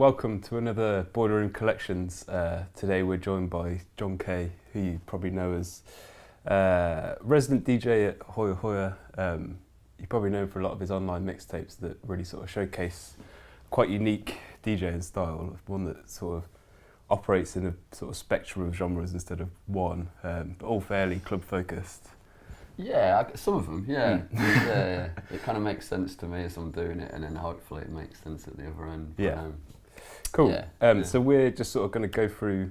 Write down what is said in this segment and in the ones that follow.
welcome to another Boiler Room Collections. Today we're joined by Jon.K, who you probably know as resident DJ at Hoya Hoya. You probably know him for a lot of his online mixtapes that really sort of showcase quite unique DJing style, one that sort of operates in a sort of spectrum of genres instead of one, but all fairly club focused. Yeah, some of them, yeah. Yeah. It kind of makes sense to me as I'm doing it, and then hopefully it makes sense at the other end. Yeah. Cool. Yeah. So we're just sort of going to go through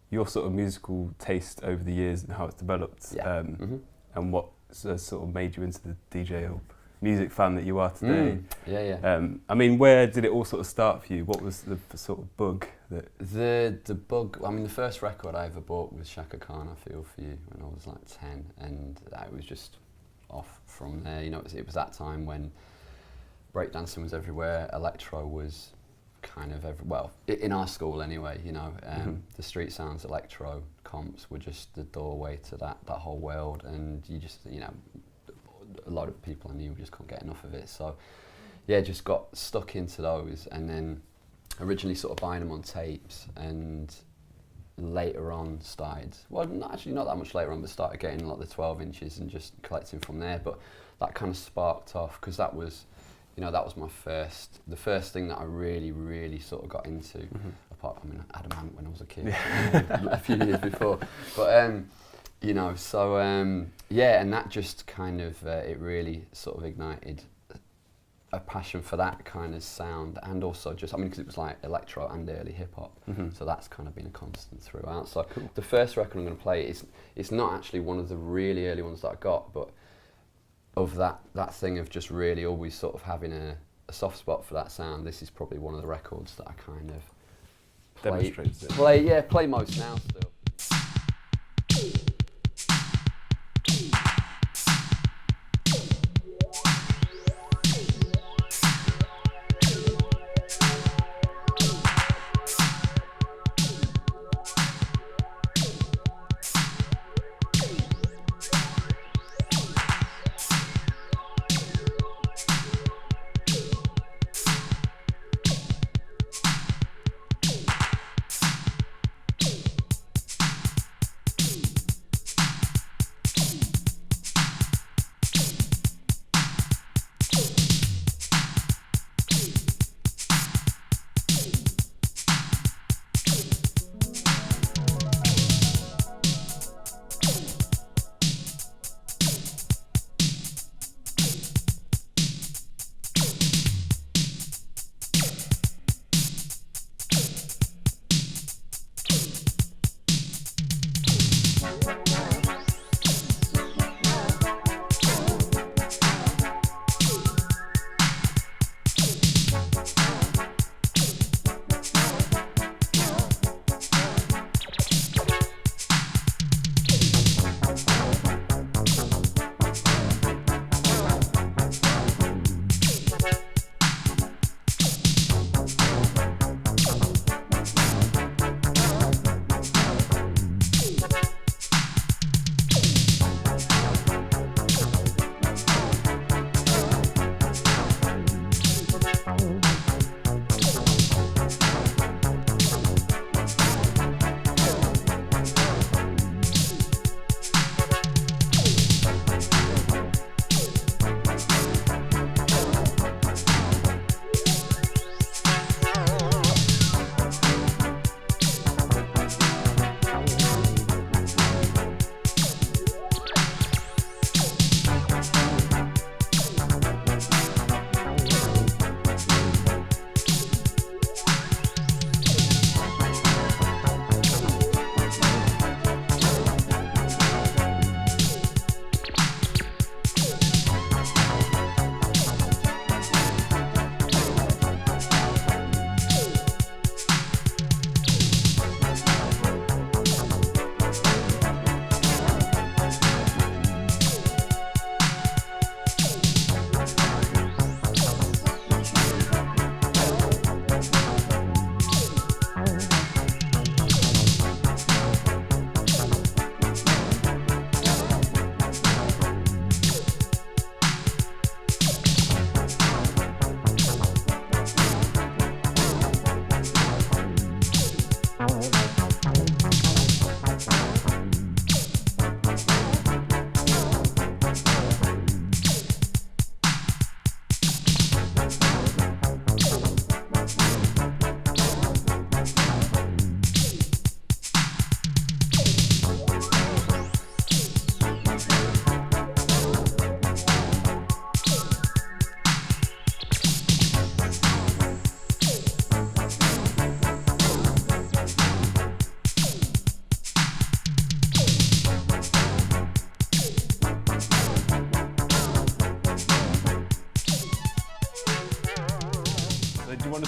your sort of musical taste over the years and how it's developed, and what sort of made you into the DJ or music fan that you are today. I mean, where did it all sort of start for you? What was the sort of bug that... The bug, I mean, the first record I ever bought was Jon.K, I Feel For You, when I was like 10, and I was just off from there. You know, it was that time when breakdancing was everywhere, electro was kind of in our school anyway, you know. The street sounds, electro comps were just the doorway to that whole world, and you just, you know, a lot of people I knew just couldn't get enough of it. So yeah, just got stuck into those, and then originally sort of buying them on tapes, and later on started, well, not that much later on, but started getting like the 12 inches and just collecting from there. But that kind of sparked off, because that was, you know, that was the first thing that I really sort of got into. Apart, I mean, I had a man when I was a kid, a few years before, but you know, so yeah, and that just kind of it really sort of ignited a passion for that kind of sound, and also just, I mean, because it was like electro and early hip hop, so that's kind of been a constant throughout. So cool. The first record I'm going to play it's not actually one of the really early ones that I got, but of that thing of just really always sort of having a soft spot for that sound. This is probably one of the records that I kind of play most now still.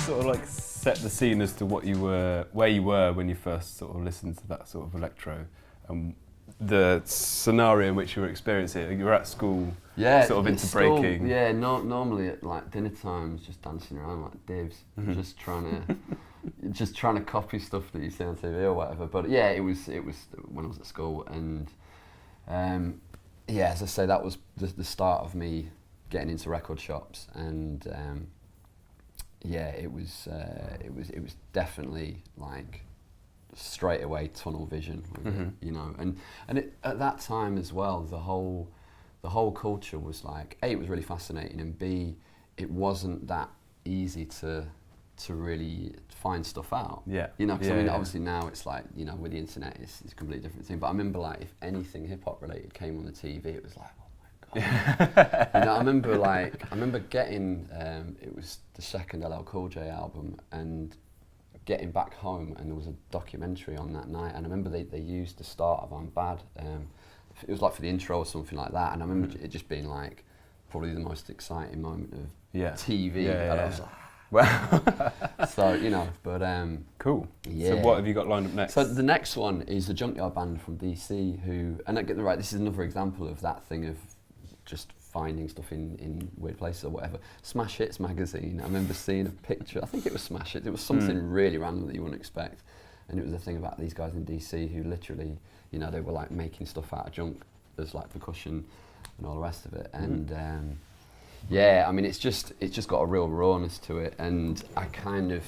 sort of like set the scene as to where you were when you first sort of listened to that sort of electro, and the scenario in which you were experiencing it? You were at school, sort of into breaking. Yeah, normally at like dinner times, just dancing around like divs, just trying to copy stuff that you see on TV or whatever. But yeah, it was when I was at school, and yeah, as I say, that was the start of me getting into record shops, and yeah, it was definitely like straight away tunnel vision with it, you know, and at that time as well, the whole culture was like, A, it was really fascinating, and B, it wasn't that easy to really find stuff out. Yeah. You know, because I mean, obviously now it's like, you know, with the internet, it's a completely different thing. But I remember, like, if anything hip hop related came on the TV, it was like, oh my god. You know, I remember getting it was the second LL Cool J album, and getting back home, and there was a documentary on that night, and I remember they used the start of I'm Bad. It was like for the intro or something like that, and I remember it just being like probably the most exciting moment of TV. And I was like, well, so, you know, but cool. Yeah. So what have you got lined up next? So the next one is the Junkyard Band from DC, who, and I get the right, this is another example of that thing of just finding stuff in weird places or whatever. Smash Hits magazine, I remember seeing a picture, I think it was Smash Hits, it was something really random that you wouldn't expect, and it was a thing about these guys in DC who literally, you know, they were like making stuff out of junk as like percussion and all the rest of it, and yeah, I mean, it's just got a real rawness to it, and I kind of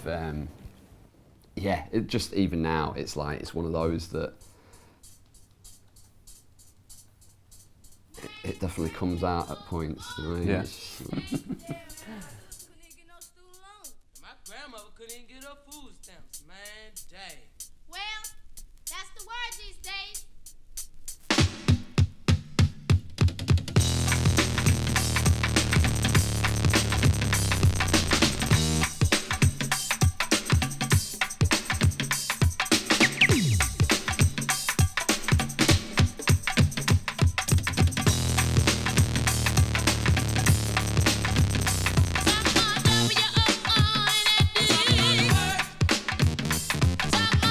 yeah, it just, even now, it's like, it's one of those that it definitely comes out at points, you know what I mean? Yeah. My grandmother couldn't get her food stamps, man, dang. Well, that's the word these days. Some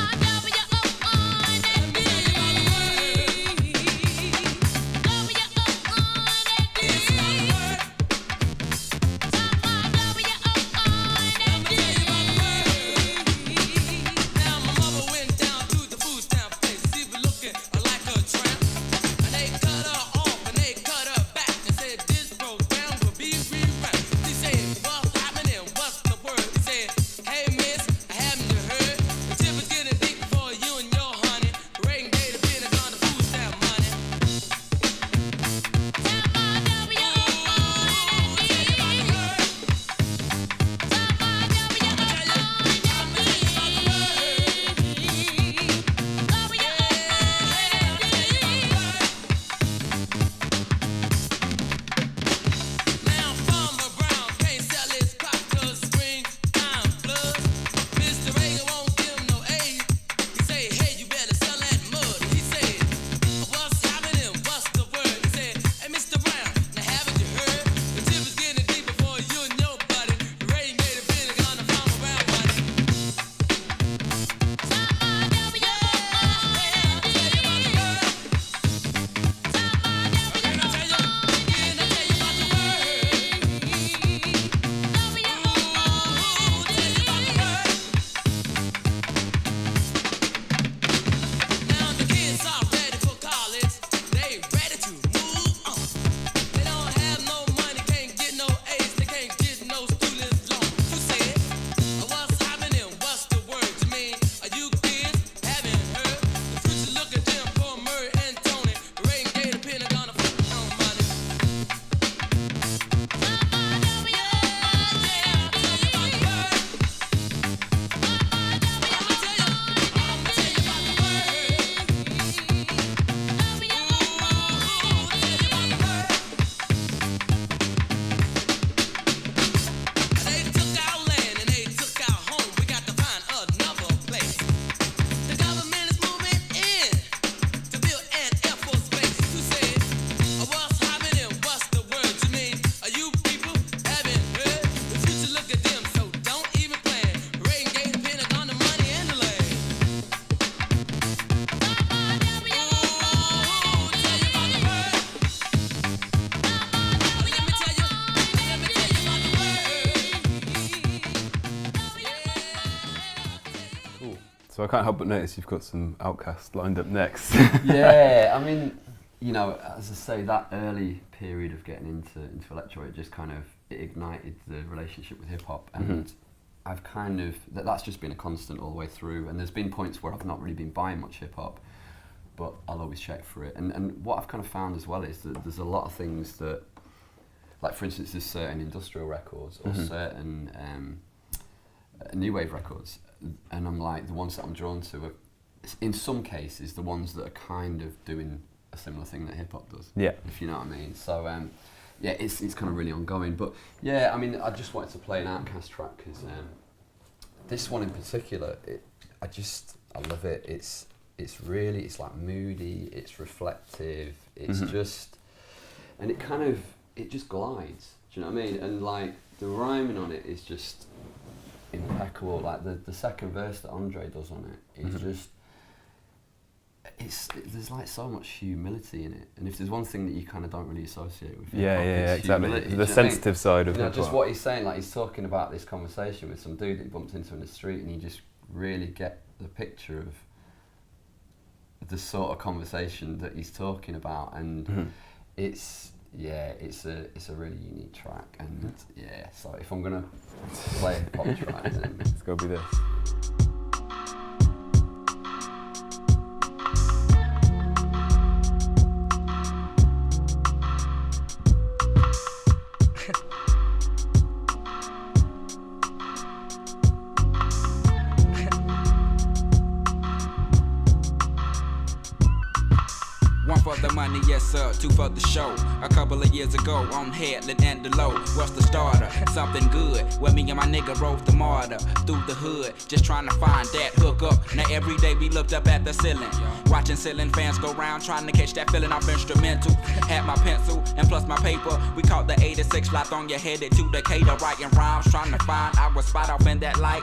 So I can't help but notice you've got some Outcast lined up next. Yeah, I mean, you know, as I say, that early period of getting into electro, it just kind of it ignited the relationship with hip hop, and I've kind of that's just been a constant all the way through. And there's been points where I've not really been buying much hip hop, but I'll always check for it. And what I've kind of found as well is that there's a lot of things that, like for instance, there's certain industrial records or certain new wave records, and I'm like, the ones that I'm drawn to are, in some cases, the ones that are kind of doing a similar thing that hip hop does. Yeah. If you know what I mean. So yeah, it's kind of really ongoing. But yeah, I mean, I just wanted to play an Outkast track because this one in particular, I love it. It's like moody. It's reflective. It's just, and it just glides. Do you know what I mean? And like the rhyming on it is just impeccable. Like the second verse that Andre does on it is just, there's like so much humility in it. And if there's one thing that you kind of don't really associate with hip-hop, it's exactly. humility. The sensitive side of you know, hip just hop. what he's saying, like he's talking about this conversation with some dude that he bumped into in the street, and you just really get the picture of the sort of conversation that he's talking about, and it's a really unique track, and so if I'm gonna play a pop track, then It's got to be this. One for the money, yes sir, two for the show. A couple of years ago on Headland and the Low, what's the starter? Something good, where me and my nigga rode the martyr through the hood, just trying to find that hook up. Now every day we looked up at the ceiling, watching ceiling fans go round, trying to catch that feeling off instrumental. Had my pencil and plus my paper, we caught the 86 flight on your headed to Decatur, writing rhymes, trying to find our spot off in that light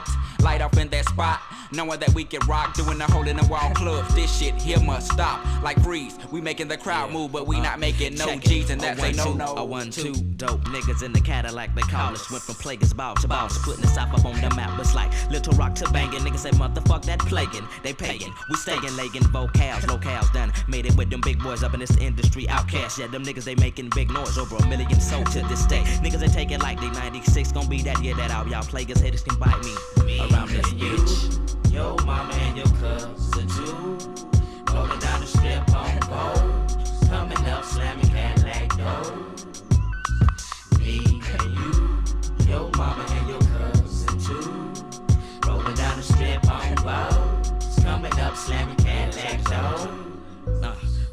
off in that spot, knowing that we can rock, doing the hole in the wall club. This shit here must stop, like freeze. We making the crowd move, but we not making no G's, and that's a no. A 1-2 dope niggas in the Cadillac, they call us. Went from plaguers ball to boss, putting the South up on the map. It's like Little Rock to banging. Niggas say motherfuck that plaguing. They paying, we staying lagging. Vocals, locales done. Made it with them big boys up in this industry. Outcast, yeah, them niggas they making big noise. Over 1 million sold to this day. Niggas they take it like they 96 gon' be that year that out. Y'all plaguers haters can bite me around this bitch. Your mama and your cousin too. Rolling down the strip on gold. Coming up, slamming Cadillac doors. Me and you. Your mama and your cousin too. Rolling down the strip on gold. Coming up, slamming Cadillac doors.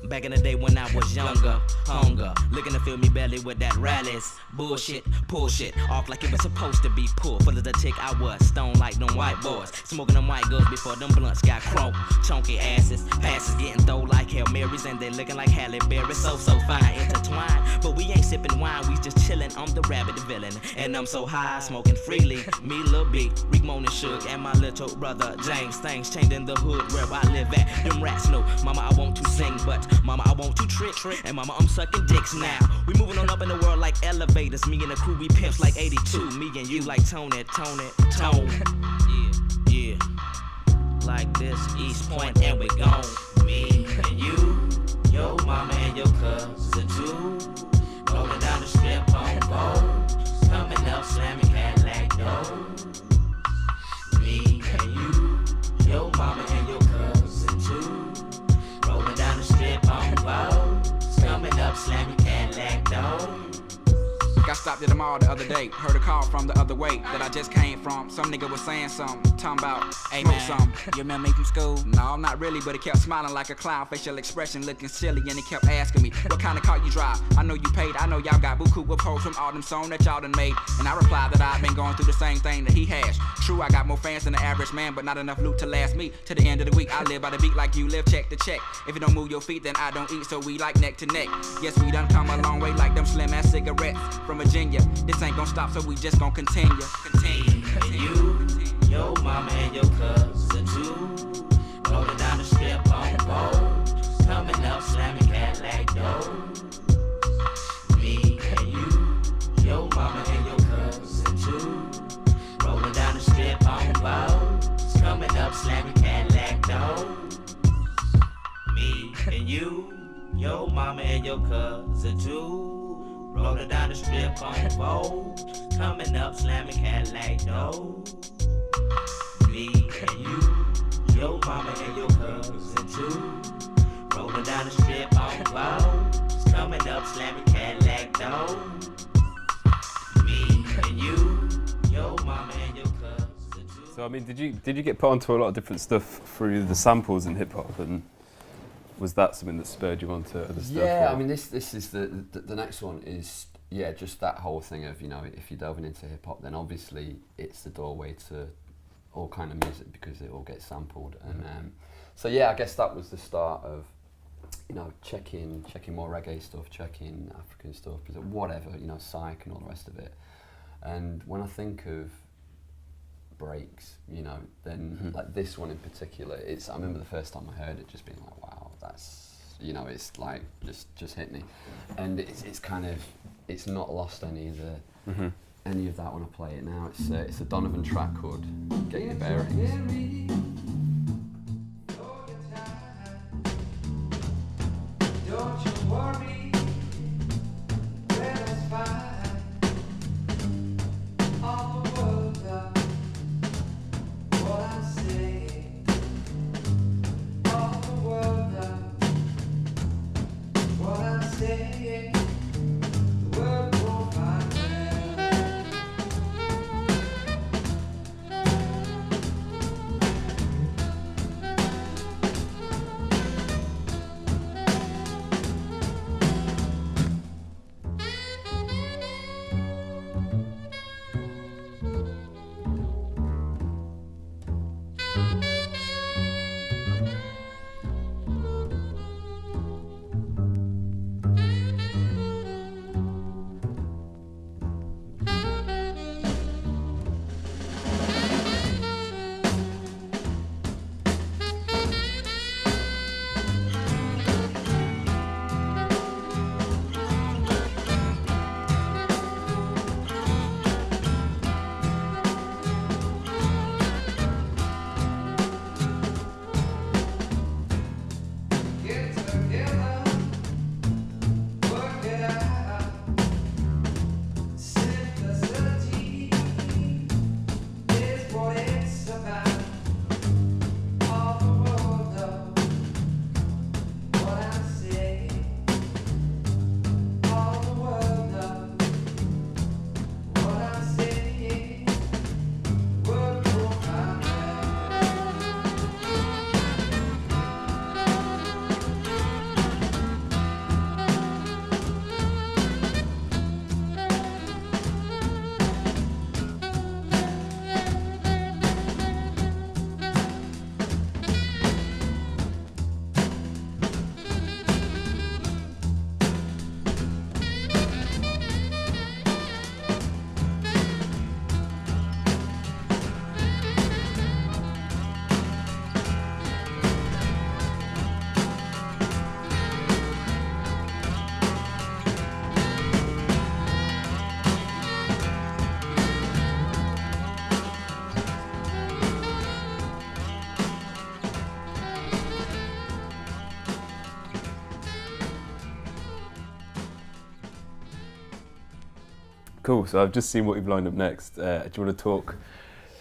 Back in the day when I was younger, hunger, looking to fill me belly with that rallies, bullshit, pull shit, off like it was supposed to be pulled. Full of the tick, I was stoned like them white boys, smoking them white girls before them blunts got crunk. Chunky asses, passes getting thrown like Hail Marys, and they looking like Halle Berry, so fine, intertwined. But we ain't sipping wine, we just chillin'. I'm the rabbit villain, and I'm so high, smoking freely. Me, Lil B, Rick Moan and Suge, and my little brother James. Things changed in the hood where I live at. Them rats know, mama, I want to sing, but mama, I want to trick, and mama, I'm sucking dicks now. We moving on up in the world like elevators. Me and the crew, we pimps like 82. Me and you like Tone. Yeah. Like this, East Point, and we gone. Me and you. Your mama and your cousin too. Rolling down the strip on gold. Coming up, slamming Cadillac doors. Me and you. Your mama and your cousin too. Rolling down the strip on gold. Coming up, slamming Cadillac doors. Got stopped at the mall the other day. Heard a call from the other way that I just came from. Some nigga was saying something, talking about, hey man, some. You remember me from school? No, not really, but he kept smiling like a clown, facial expression looking silly, and he kept asking me, what kind of car you drive? I know you paid, I know y'all got buku with posts from all them songs that y'all done made. And I replied that I've been going through the same thing that he has. True, I got more fans than the average man, but not enough loot to last me to the end of the week. I live by the beat like you live, check to check. If you don't move your feet, then I don't eat, so we like neck to neck. Yes, we done come a long way like them slim ass cigarettes from Virginia. This ain't gon' stop, so we just gon' continue. And you, your mama and your cousin too. Rolling down the strip on gold. Coming up, slamming Cadillac doors. Me and you, your mama and your cousin too. Rolling down the strip on gold. Coming up, slamming Cadillac mama and your cousin too. Rolling down the strip on Vogue. Coming up, slamming Cadillac doors. Me and you, your mama and your cousin too. Rolling down the strip on Vogue. Coming up, slamming Cadillac doors. Me and you, your mama and your cousin too. So I mean, did you get put onto a lot of different stuff through the samples in hip hop, and was that something that spurred you onto other stuff? Yeah, or? I mean, this is the next one is just that whole thing of, you know, if you're delving into hip hop, then obviously it's the doorway to all kind of music because it all gets sampled, and so yeah, I guess that was the start of, you know, checking more reggae stuff, checking African stuff, whatever, you know, psych and all the rest of it. And when I think of breaks, you know, then like this one in particular, I remember the first time I heard it just being like, wow, that's, you know, it's like just hit me, and it's kind of, it's not lost any of that when I play it now. It's a Donovan track called Get Your Bearings. Don't you worry, when it's fine. All the world knows what I'm saying. All the world knows what I'm saying. The world won't find get together, work it out. Simplicity is what it's about. All the world knows what I'm saying. All the world knows what I'm saying. World will find Cool. So I've just seen what you've lined up next. Do you want to talk,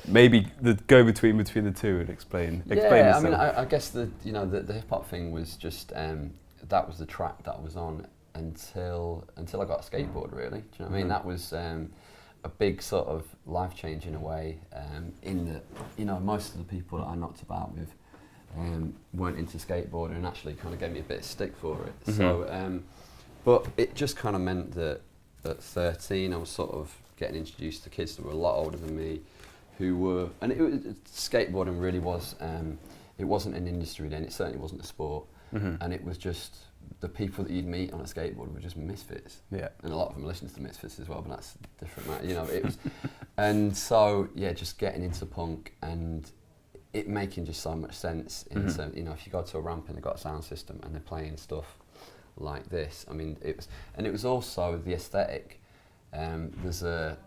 maybe the go between the two, and explain? Yeah, yourself. I mean, I guess the hip hop thing was just that was the track that I was on until I got a skateboard. Really, do you know what I mean? That was a big sort of life change in a way. In that, you know, most of the people that I knocked about with weren't into skateboarding and actually kind of gave me a bit of stick for it. So, but it just kind of meant that at 13 I was sort of getting introduced to kids that were a lot older than me, who were, and skateboarding really was, it wasn't an industry then, it certainly wasn't a sport, and it was just the people that you'd meet on a skateboard were just misfits. Yeah. And a lot of them listened to Misfits as well, but that's different matter, you know. It was, and so yeah, just getting into punk and it making just so much sense in terms, you know, if you go to a ramp and they've got a sound system and they're playing stuff like this, I mean, it was also the aesthetic. There's a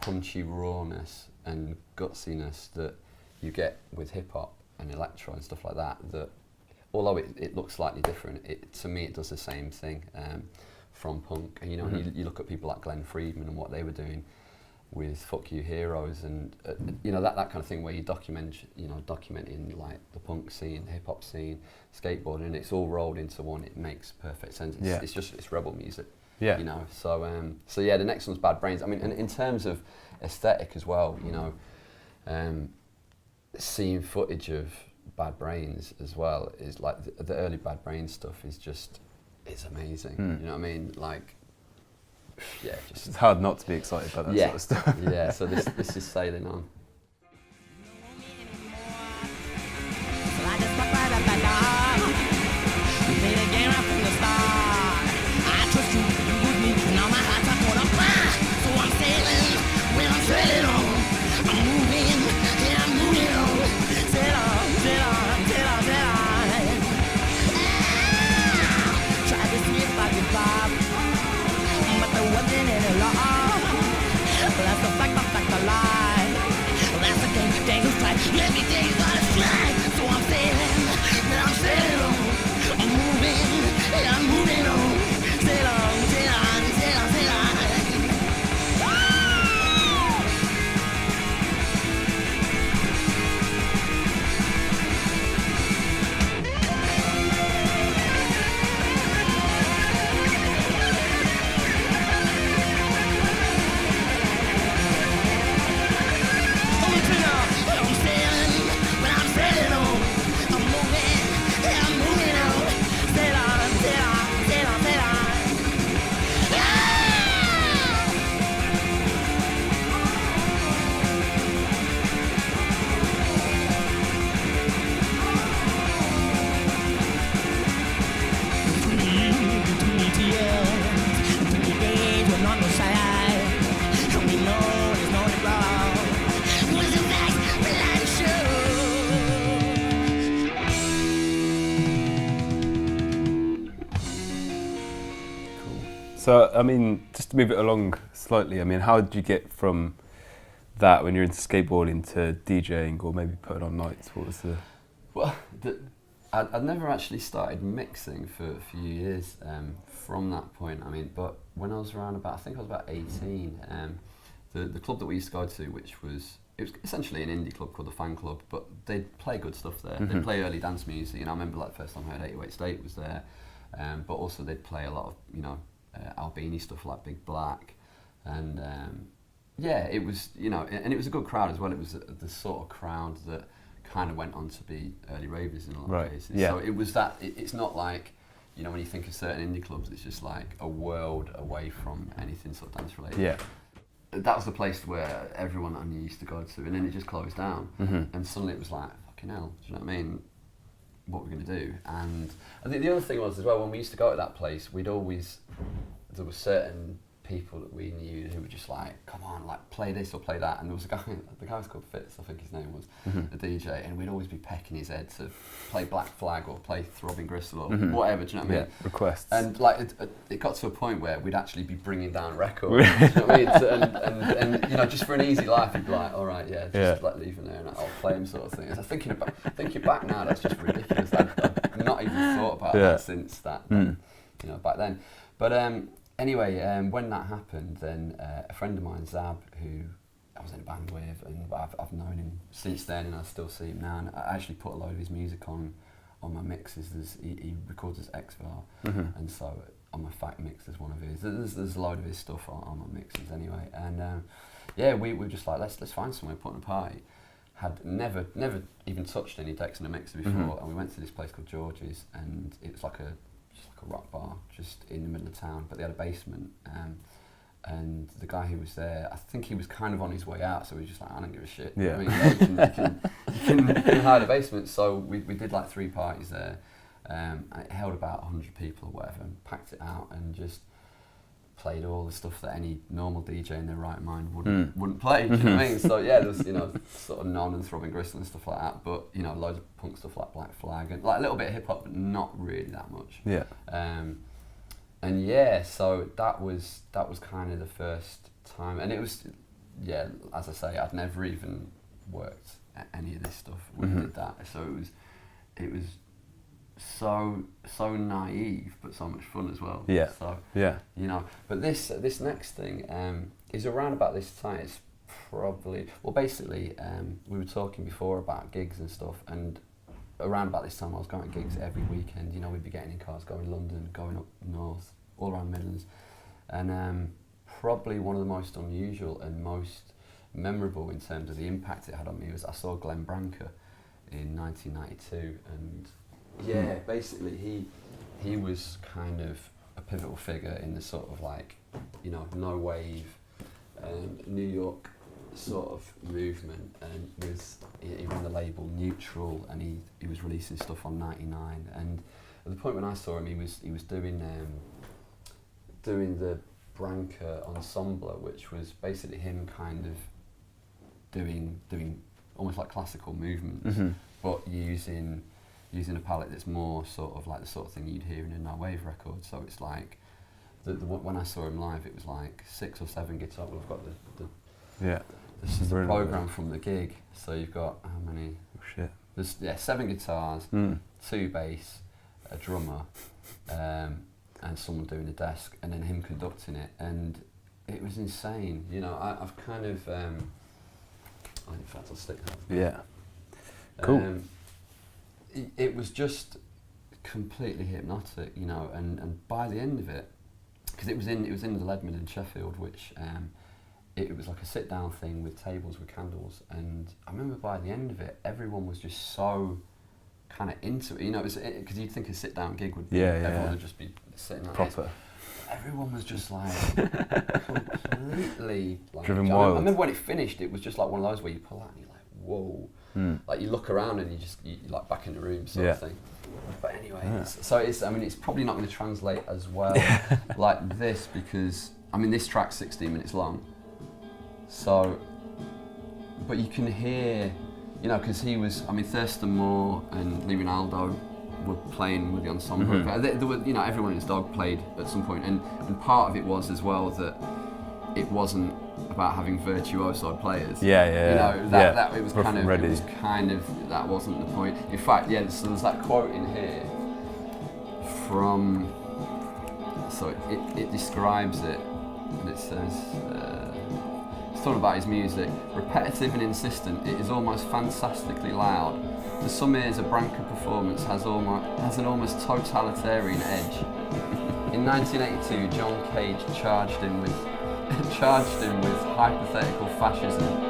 punchy rawness and gutsiness that you get with hip hop and electro and stuff like that although it looks slightly different, to me it does the same thing from punk. And you know, you look at people like Glenn Friedman and what they were doing with Fuck You Heroes, and you know, that kind of thing where you documenting like the punk scene, the hip hop scene, skateboarding, and it's all rolled into one. It makes perfect sense. It's rebel music. Yeah. You know, so yeah, the next one's Bad Brains. I mean, and in terms of aesthetic as well, you know, seeing footage of Bad Brains as well is like the early Bad Brains stuff is just, it's amazing. You know what I mean? Like, yeah, just it's hard not to be excited by that sort of stuff. Yeah, so this is Sailing On. So, I mean, just to move it along slightly, I mean, how did you get from that when you're into skateboarding to DJing or maybe putting on nights? What was the... Well, I'd never actually started mixing for a few years from that point. I mean, but when I was around about, I think I was about 18, the club that we used to go to, it was essentially an indie club called the Fan Club, but they'd play good stuff there. They'd play early dance music, and I remember like the first time I heard 808 State was there, but also they'd play a lot of, you know, Albini stuff like Big Black, and yeah, it was, you know, and it was a good crowd as well. It was the sort of crowd that kind of went on to be early ravers in a lot of cases. Yeah. So it was that, it's not like, you know, when you think of certain indie clubs, it's just like a world away from anything sort of dance related. Yeah. That was the place where everyone I knew used to go to, and then it just closed down, and suddenly it was like, fucking hell, do you know what I mean? What we're going to do. And I think the other thing was as well, when we used to go to that place, there were certain people that we knew who were just like, come on, like play this or play that. And there was a guy, the guy was called Fitz, I think his name was, the DJ, and we'd always be pecking his head to play Black Flag or play Throbbing Gristle or whatever, do you know what I mean? Yeah, requests. And like it got to a point where we'd actually be bringing down records, do you know what I mean? And you know, just for an easy life, you'd be like, all right, just like leave him there and I'll play him, sort of thing. So thinking back now, that's just ridiculous. I've not even thought about that since that, you know, back then. But anyway, when that happened, then a friend of mine, Zab, who I was in a band with, and I've known him since then, and I still see him now. And I actually put a load of his music on my mixes. He records as XVAR, and so on my Fact mix, there's one of his. There's a load of his stuff on my mixes anyway. And yeah, we were just like, let's find somewhere, put on a party. Had never even touched any decks in a mixer before, and we went to this place called George's, and it was like a rock bar just in the middle of town, but they had a basement, and the guy who was there, I think he was kind of on his way out, so he was just like, I don't give a shit. Yeah. I mean, you can hire a basement. So we did like 3 parties there, and it held about 100 people or whatever, and packed it out and just played all the stuff that any normal DJ in their right mind wouldn't play, do you know what I mean? So yeah, there's, you know, sort of Non and Throbbing Gristle and stuff like that, but you know, loads of punk stuff like Black Flag and like a little bit of hip hop, but not really that much. Yeah. And yeah, so that was kind of the first time, and it was, yeah, as I say, I'd never even worked at any of this stuff when I did that, so it was so naive, but so much fun as well. Yeah. So Yeah. you know, but this next thing is around about this time. It's probably basically we were talking before about gigs and stuff, and around about this time I was going to gigs every weekend. You know, we'd be getting in cars, going to London, going up north, all around Midlands, and probably one of the most unusual and most memorable in terms of the impact it had on me was I saw Glenn Branca in 1992, and yeah, basically he was kind of a pivotal figure in the sort of like, you know, no wave New York sort of movement, and he ran the label Neutral, and he was releasing stuff on 99, and at the point when I saw him, he was doing the Branca Ensemble, which was basically him kind of doing almost like classical movements, but using a palette that's more sort of like the sort of thing you'd hear in a no wave record. So it's like when I saw him live, it was like 6 or 7 guitars. Well, I've got this is the program from the gig. So you've got how many? Oh shit. There's 7 guitars, 2 bass, a drummer, and someone doing the desk, and then him conducting it, and it was insane. You know, I've kind of in fact I'll stick that. Yeah. Cool. It was just completely hypnotic, you know, and by the end of it, because it was in the Leadman in Sheffield, which it was like a sit down thing with tables with candles, and I remember by the end of it, everyone was just so kind of into it, you know, because you'd think a sit down gig would be everyone would just be sitting like proper. This. Everyone was just like completely like, driven wild. I remember when it finished, it was just like one of those where you pull out and you're like, whoa. Like you look around and you're like back in the room sort of thing. But anyway, it's probably not going to translate as well like this, because I mean this track's 16 minutes long. So, but you can hear, you know, because Thurston Moore and Lee Ronaldo were playing with the ensemble. There were, you know, everyone and his dog played at some point, and part of it was as well that it wasn't about having virtuoso players. You know, that it was rough kind of ready. it was kind of that wasn't the point. In fact, so there's that quote in here from. So it describes it, and it says. It's talking about his music. Repetitive and insistent, it is almost fantastically loud. To some ears, a Branca performance has an almost totalitarian edge. In 1982, Jon.K charged him with hypothetical fascism.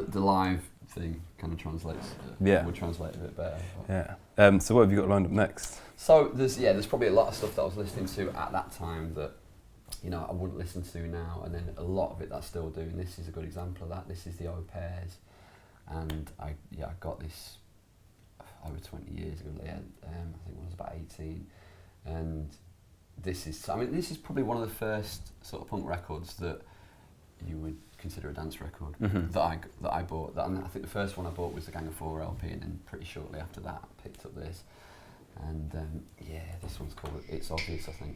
the live thing kind of translates. Would translate a bit better. Yeah. So what have you got lined up next? So there's probably a lot of stuff that I was listening to at that time that, you know, I wouldn't listen to now, and then a lot of it that I still do, and this is a good example of that. This is the Au Pairs, and I got this over 20 years ago. I think when I was about 18, and this is probably one of the first sort of punk records that you would consider a dance record that I bought. And I think the first one I bought was the Gang of Four LP, and then pretty shortly after that I picked up this, and this one's called It's Obvious, I think.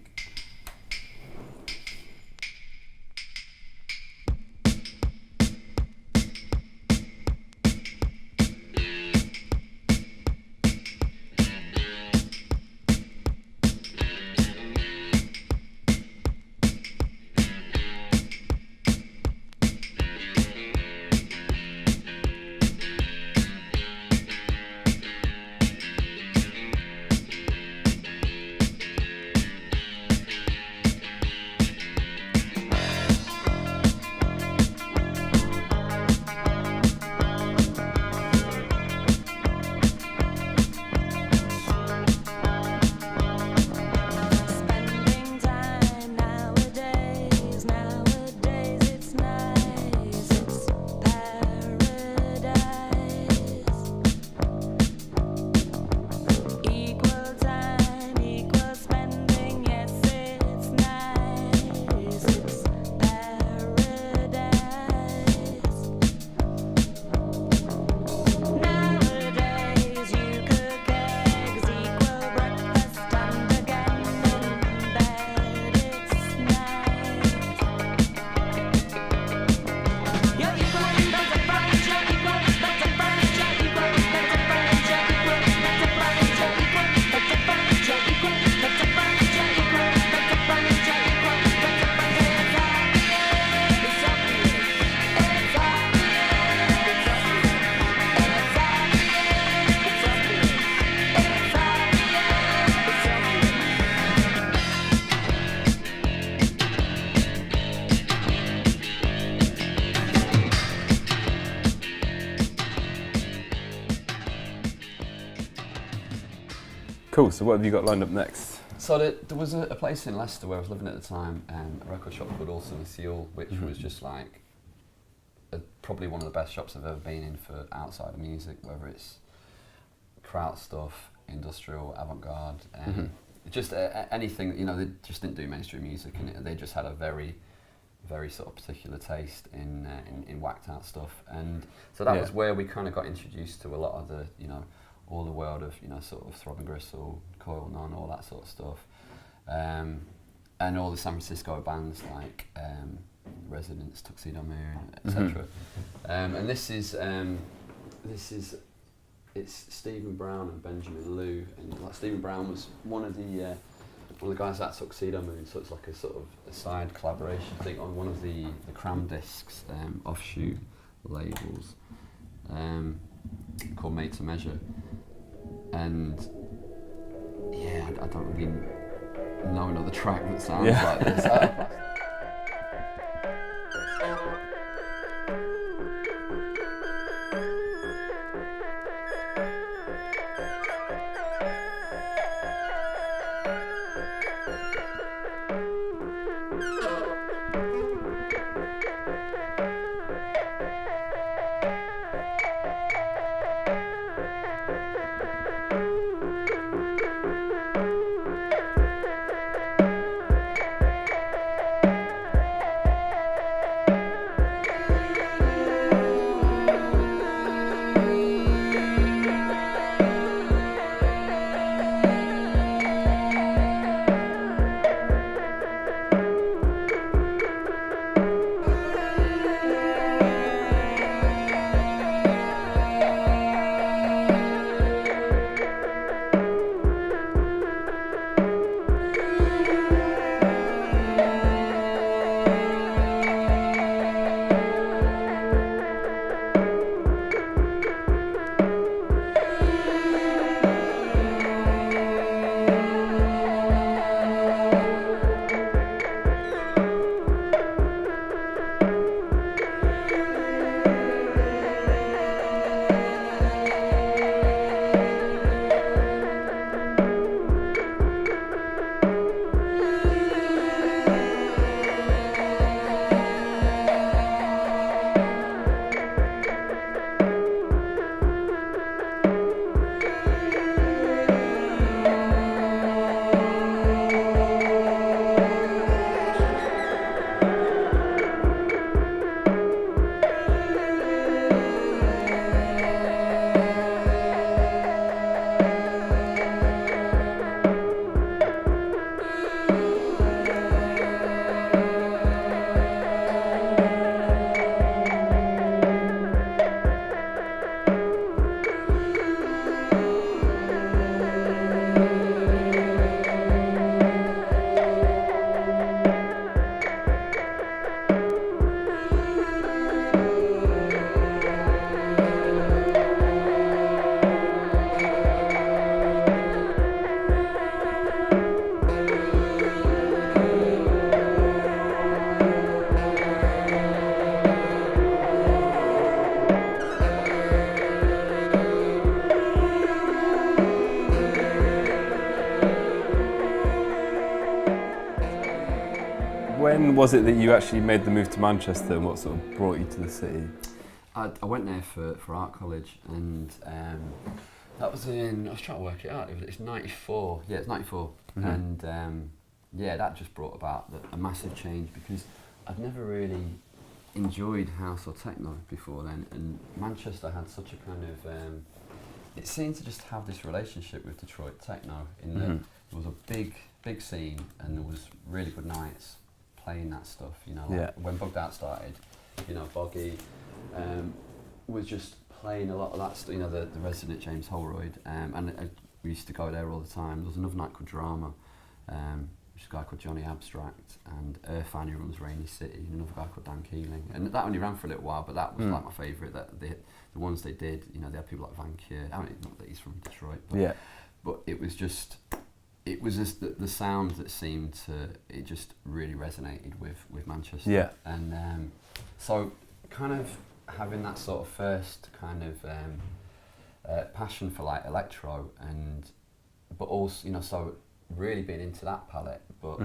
Cool, so what have you got lined up next? So there was a place in Leicester where I was living at the time, a record shop called Also the Seal, which was just like probably one of the best shops I've ever been in for outside of music, whether it's kraut stuff, industrial, avant-garde, just anything, you know, they just didn't do mainstream music, and they just had a very, very sort of particular taste in whacked out stuff, and so that was where we kind of got introduced to a lot of the, you know, all the world of, you know, sort of Throb and Gristle, Coil None, all that sort of stuff, and all the San Francisco bands like Residents, Tuxedo Moon, etc. And this is it's Stephen Brown and Benjamin Liu, and like Stephen Brown was one of the guys at Tuxedo Moon, so it's like a sort of a side collaboration thing on one of the Cram Discs offshoot labels called Made to Measure. And yeah, I don't really know another track that sounds like this. when was it that you actually made the move to Manchester, and what sort of brought you to the city? I went there for art college, and that was I was trying to work it out, it's 94, yeah, it's 94, and yeah, that just brought about a massive change, because I'd never really enjoyed house or techno before then, and Manchester had such a kind of, it seemed to just have this relationship with Detroit techno, in that there was a big scene, and there was really good nights playing that stuff, you know, like when Bugged Out started, you know, Boggy was just playing a lot of that stuff, you know, the resident James Holroyd, and we used to go there all the time. There was another night called Drama, which is a guy called Johnny Abstract, and Irfan, who runs Rainy City, and another guy called Dan Keeling, and that only ran for a little while, but that was like my favourite, that the ones they did, you know, they had people like Van Kier, I mean, not that he's from Detroit, but it was just, it was just the sound that seemed to, it just really resonated with Manchester. Yeah. And so kind of having that sort of first kind of passion for like electro, but also, you know, so really being into that palette, but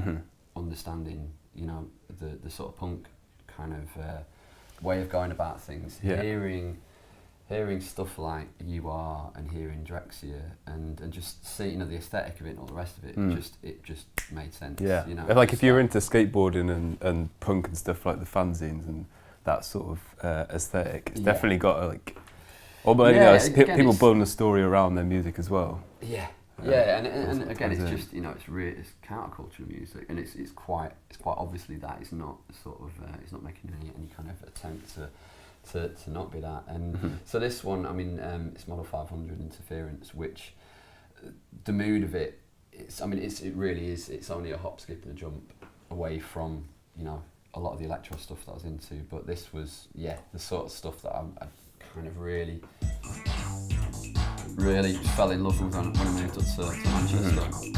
understanding, you know, the sort of punk kind of way of going about things, hearing stuff like You Are, and hearing Drexciya, and just seeing, you know, the aesthetic of it and all the rest of it, it just made sense. Yeah, you know, like if you're into skateboarding and punk and stuff, like the fanzines and that sort of aesthetic, it's definitely got a, like, although you know, people building a story around their music as well. Yeah, and again, it's just, you know, it's counterculture music, and it's quite obviously that. It's not sort of it's not making any kind of attempt to not be that. And so this one, I mean, it's Model 500 Interference, which the mood of it, it really is, it's only a hop, skip and a jump away from, you know, a lot of the electro stuff that I was into, but this was, the sort of stuff that I kind of really fell in love with when I moved up to Manchester.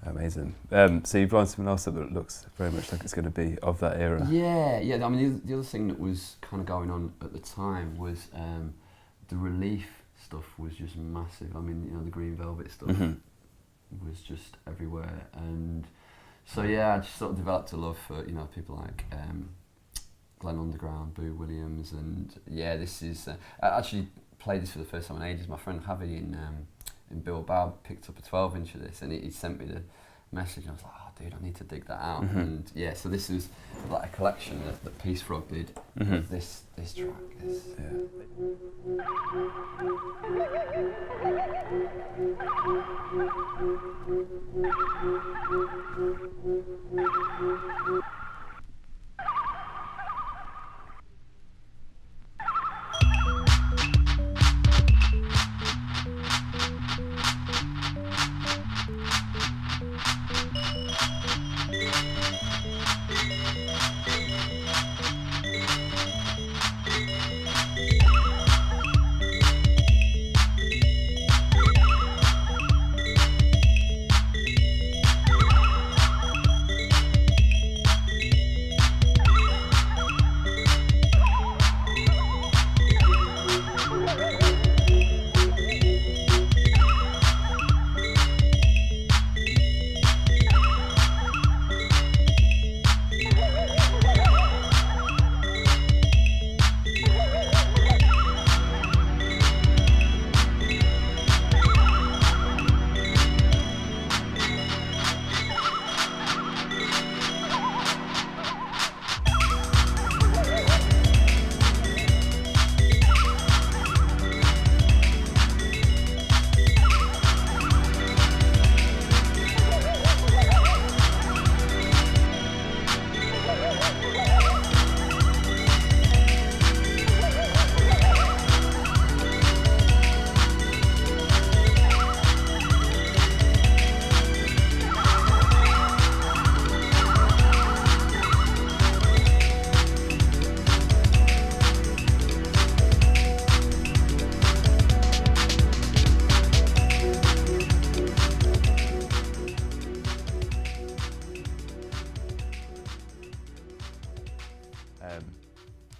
Amazing. So you've lined something else up that looks very much like it's going to be of that era. Yeah. I mean, the other thing that was kind of going on at the time was the relief stuff was just massive. I mean, you know, the Green Velvet stuff was just everywhere, and so yeah, I just sort of developed a love for, you know, people like Glenn Underground, Boo Williams, and yeah, this is I actually played this for the first time in ages. My friend Javi in Bilbao picked up a 12-inch of this, and he sent me the message, and I was like, oh dude, I need to dig that out. And yeah, so this is like a collection that Peace Frog did of this track.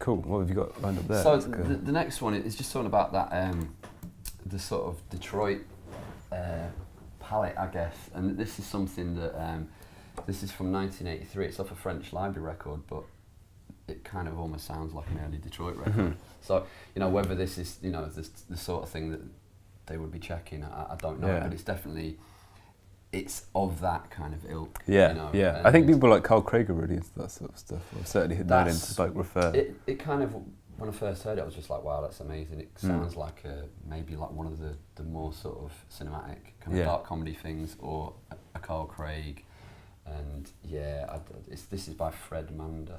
Cool. What have you got lined up there? So the next one is just something about that the sort of Detroit palette, I guess. And this is something that this is from 1983. It's off a French library record, but it kind of almost sounds like an early Detroit record. So, you know, whether this is, you know, the sort of thing that they would be checking, I don't know. But it's definitely, it's of that kind of ilk. Yeah, you know, yeah. I think people like Carl Craig are really into that sort of stuff. I've certainly known him to like refer. It kind of, when I first heard it, I was just like, wow, that's amazing. It sounds like maybe like one of the more sort of cinematic kind of dark comedy things, or a Carl Craig. And yeah, this is by Fred Mander.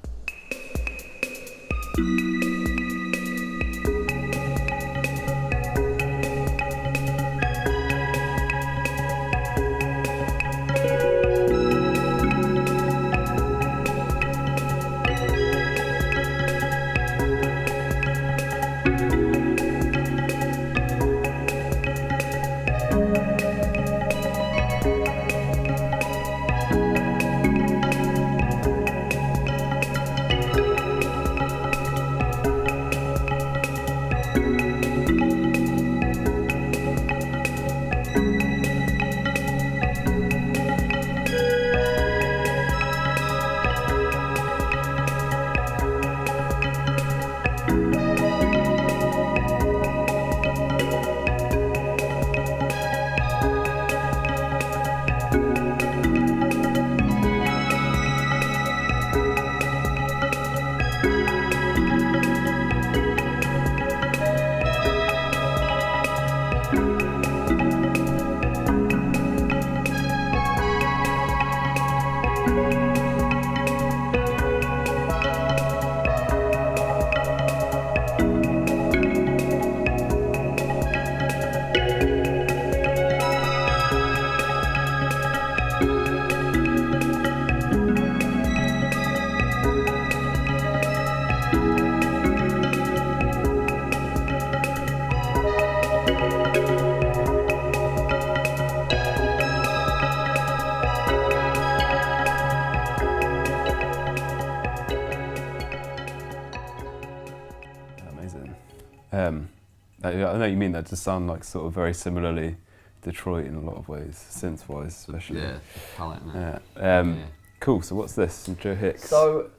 I know you mean that. Does sound like sort of very similarly Detroit in a lot of ways, synth-wise especially. Yeah, palette. Yeah. Yeah. Cool. So what's this? Joe Hicks. So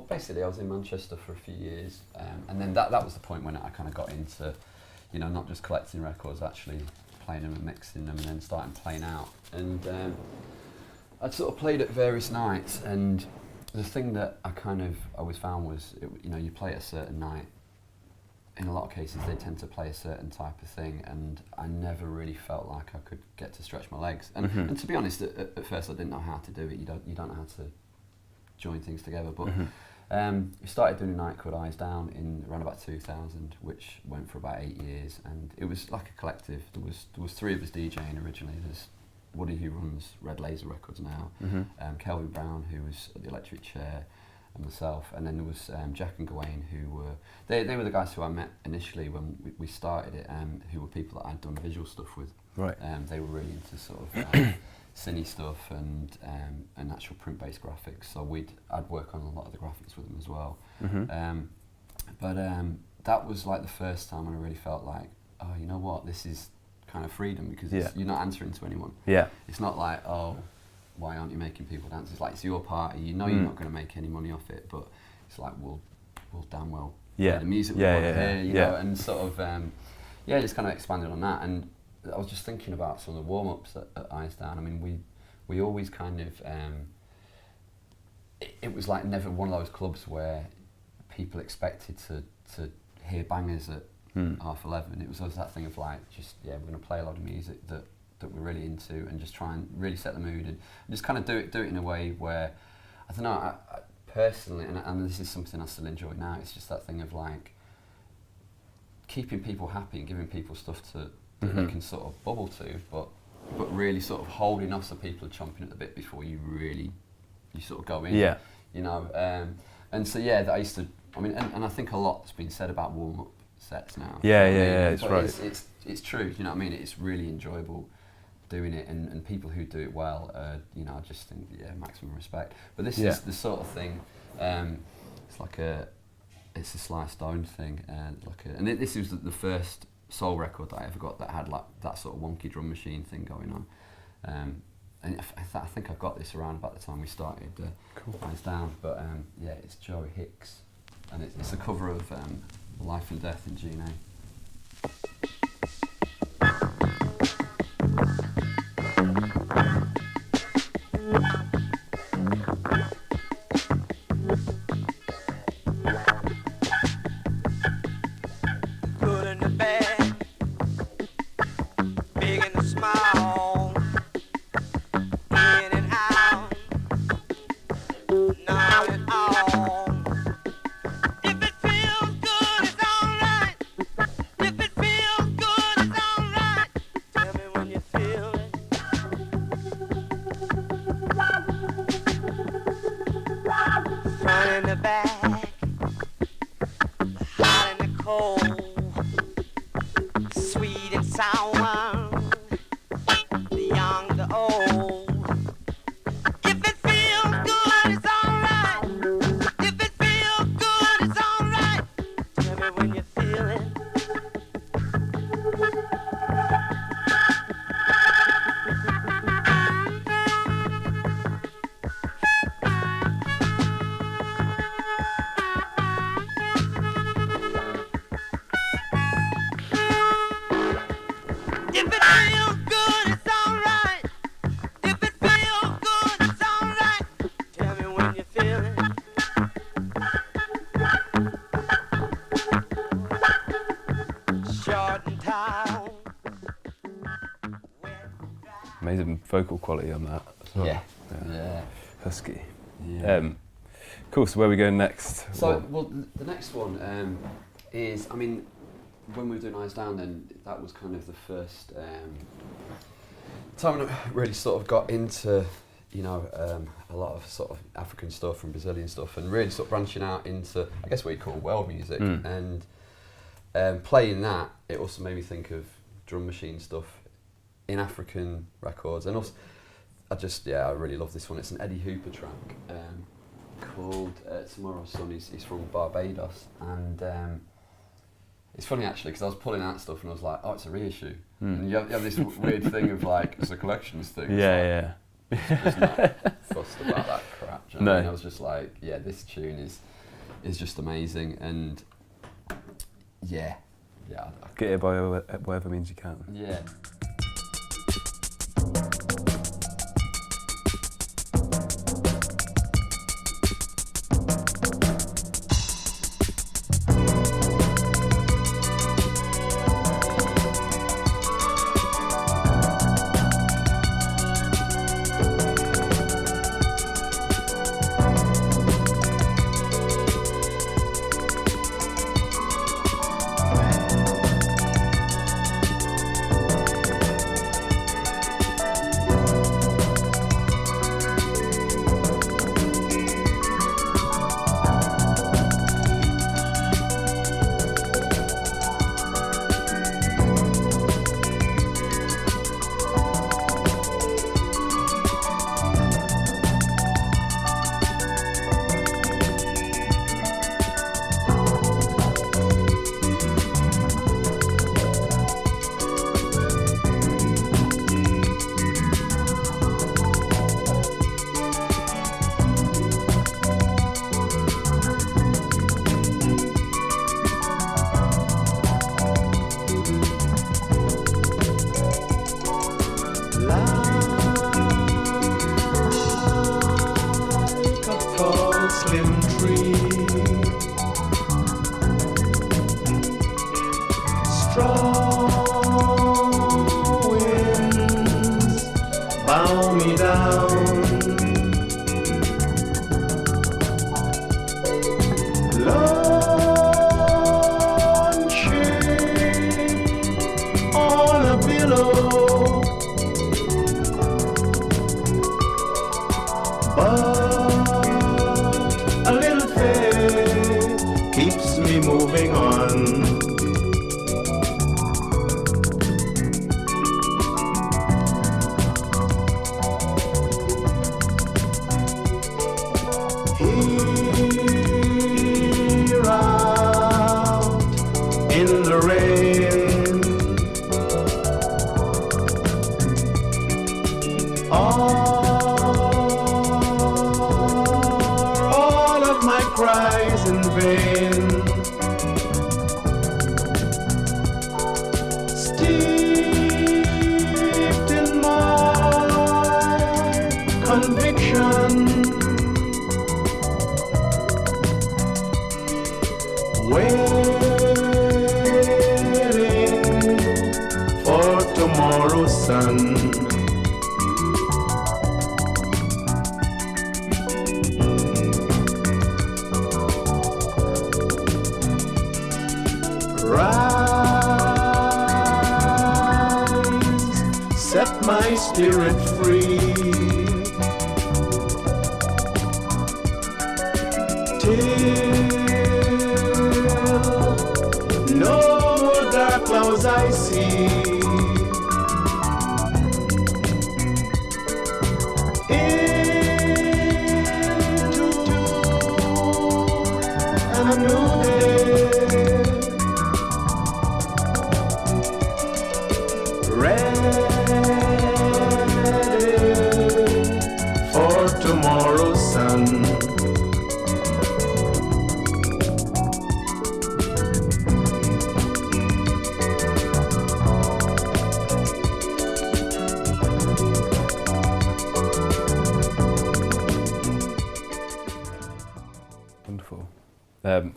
basically I was in Manchester for a few years, and then that was the point when I kind of got into, not just collecting records, actually playing them and mixing them, and then starting playing out. And I'd sort of played at various nights, and the thing that I kind of always found was, you play at a certain night. In a lot of cases, they tend to play a certain type of thing, and I never really felt like I could get to stretch my legs. And to be honest, at first I didn't know how to do it. You don't know how to join things together. But we started doing a night called Eyes Down in around about 2000, which went for about 8 years, and it was like a collective. There was 3 of us DJing originally. There's Woody, who runs Red Laser Records now, Kelvin Brown, who was at the Electric Chair, and myself, and then there was Jack and Gawain, who were they were the guys who I met initially when we started it, who were people that I'd done visual stuff with. Right. They were really into sort of cine stuff and actual print-based graphics. So I'd work on a lot of the graphics with them as well. But that was like the first time I really felt like, oh, you know what, this is kind of freedom, because you're not answering to anyone. Yeah. It's not like, oh, why aren't you making people dance? It's like, it's your party, you're not going to make any money off it, but it's like, we'll damn well play the music we want to hear, you know, and sort of, just kind of expanded on that. And I was just thinking about some of the warm-ups at Eyes Down. I mean, we always kind of, it was like never one of those clubs where people expected to hear bangers at 11:30. It was always that thing of like, we're going to play a lot of music that we're really into, and just try and really set the mood, and just kind of do it in a way where, I don't know, I personally, and this is something I still enjoy now, it's just that thing of like keeping people happy and giving people stuff that they can sort of bubble to, but really sort of holding off so people are chomping at the bit before you sort of go in. Yeah. You know, and so that I used to, I mean, and I think a lot's been said about warm-up sets now. Yeah, it's right. It's true, you know what I mean? It's really enjoyable doing it, and people who do it well, you know, I just think, maximum respect. But this is the sort of thing, it's a Sly Stone thing, and this was the first soul record that I ever got that had like that sort of wonky drum machine thing going on. And I think I got this around about the time we started Eyes Down, but it's Joe Hicks, and it's a cover of Life and Death in G&A. Good and the bad, big and the small, in and out, not at all. If it feels good, it's alright. If it feels good, it's alright. Tell me when you feel it. Front and the back, hot and the cold, sweet and sour, the young, the old. If it feels good, it's alright. If it feels good, it's alright. Tell me when you feel it. If it feels good, it's alright. If it feels good, it's alright. Tell me when you feel it. Short and tall. Amazing vocal quality on that as well. Yeah. Husky. Yeah. Cool, so where are we going next? So, the next one is, I mean, when we were doing Eyes Down, then that was kind of the first time I really sort of got into, you know, a lot of sort of African stuff and Brazilian stuff, and really sort of branching out into, I guess, what you call world music. And playing that, it also made me think of drum machine stuff in African records. And also, I really love this one. It's an Eddie Hooper track called Tomorrow's Sun. He's from Barbados, and It's funny actually because I was pulling out stuff and I was like, oh, it's a reissue. And you have this weird thing of like, it's a collections thing. Yeah, Just not fussed about that crap. Do you know what I mean? I was just like, yeah, this tune is just amazing, and yeah, Get it by whatever means you can. yeah.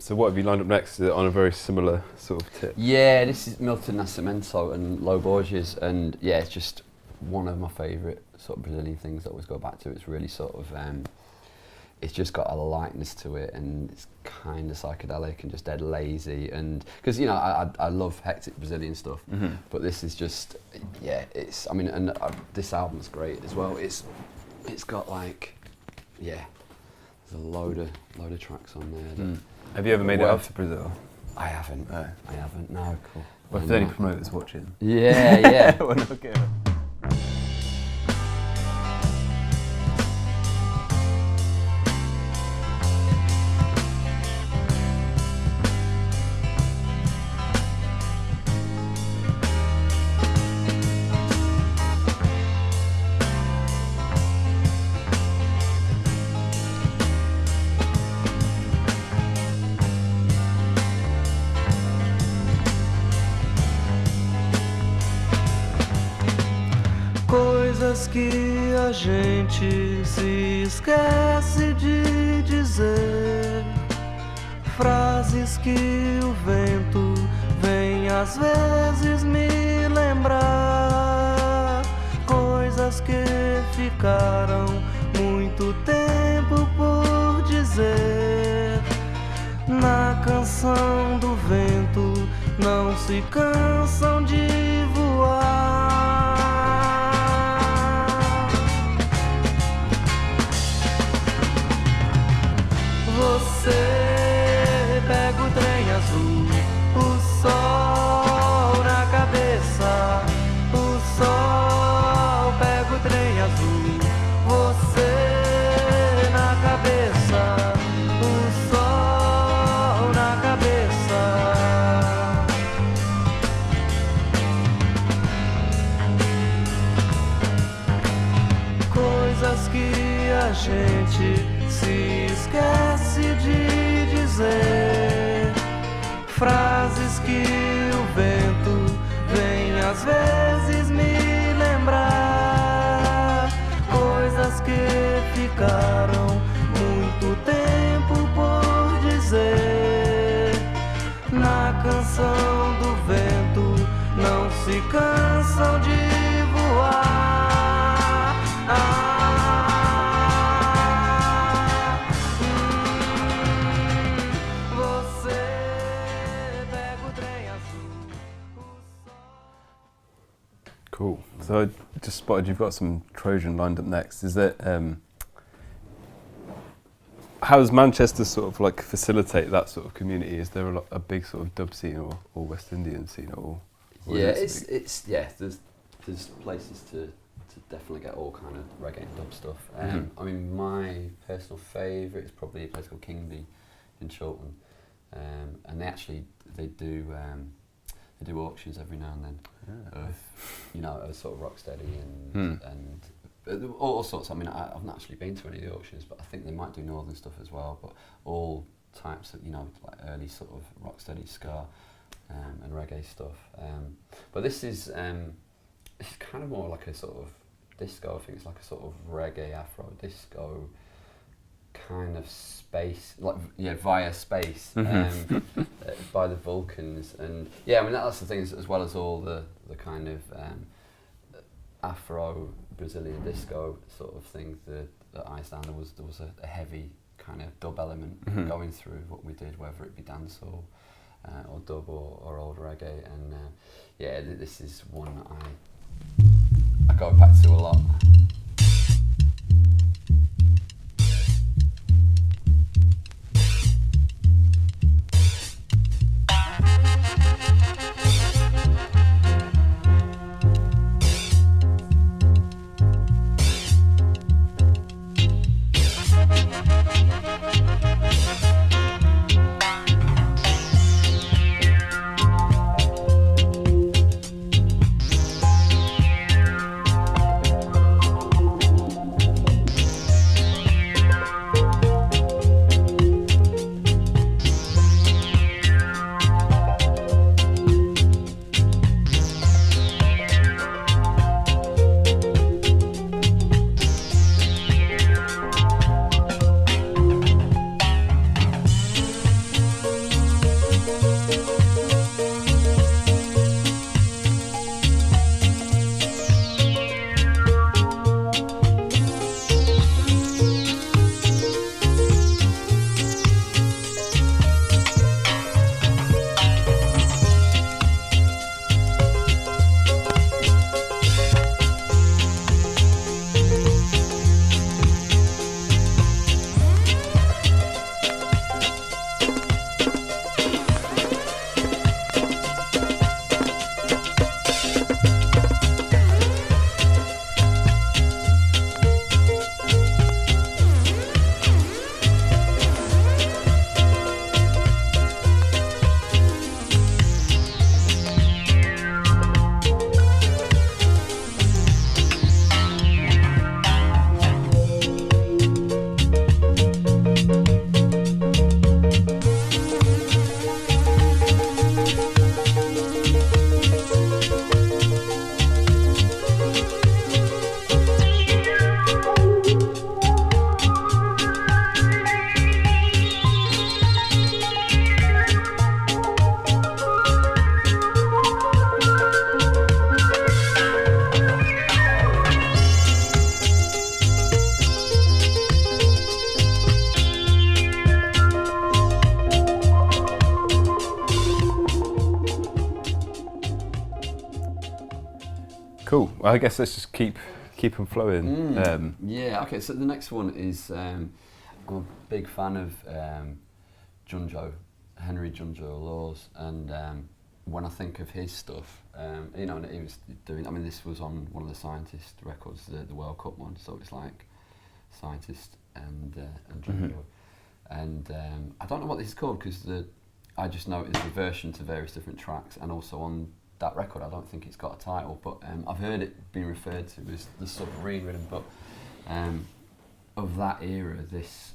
So what have you lined up next? Is it on a very similar sort of tip? Yeah, this is Milton Nascimento and Low Borges, and yeah, it's just one of my favourite sort of Brazilian things that I always go back to. It's really sort of, it's just got a lightness to it, and it's kind of psychedelic and just dead lazy, and because, you know, I love hectic Brazilian stuff, but this is just, yeah, it's, I mean, and this album's great as well. It's got like, yeah, there's a load of tracks on there that have you ever made it out to Brazil? I haven't. No. I haven't. No. Cool. Well, if there's any promoters watching. Yeah, yeah. We're not good. que a gente se esquece de dizer, frases que o vento vem às vezes me lembrar, coisas que ficaram muito tempo por dizer. Na canção do vento não se cansam de voar. Você pega o trem azul, o sol na cabeça, o sol pega o trem azul, você na cabeça, o sol na cabeça. Coisas que a gente se esquece de dizer, frases que o vento vem às vezes me lembrar, coisas que ficaram muito tempo por dizer. Na canção do vento não se cansam de voar. Cool. So I just spotted you've got some Trojan lined up next. Is that how does Manchester sort of like facilitate that sort of community? Is there a big sort of dub scene or West Indian scene or Yeah, is it it's yeah. There's places to definitely get all kind of reggae and dub stuff. I mean, my personal favourite is probably a place called Kingby in Chorlton, and they do auctions every now and then. You know, a sort of Rocksteady and all sorts. I mean, I've not actually been to any of the auctions, but I think they might do northern stuff as well. But all types of, you know, like early sort of Rocksteady, ska, and reggae stuff. But this is kind of more like a sort of disco. I think it's like a sort of reggae Afro disco kind of space, like via space, by the Vulcans. And yeah, I mean that's the thing, as well as all the kind of Afro Brazilian disco sort of thing that Iceland, there was a heavy kind of dub element going through what we did, whether it be dance or dub or old reggae. And yeah, this is one that I go back to a lot. Cool. Well, I guess let's just keep them flowing. Yeah. Okay. So the next one is I'm a big fan of Henry Junjo Laws, and when I think of his stuff, you know, and he was doing. I mean, this was on one of the Scientist records, the World Cup one. So it's like Scientist and Junjo, and I don't know what this is called because I just know it's a version to various different tracks, and also on that record I don't think it's got a title, but I've heard it being referred to as the submarine rhythm. But of that era, this.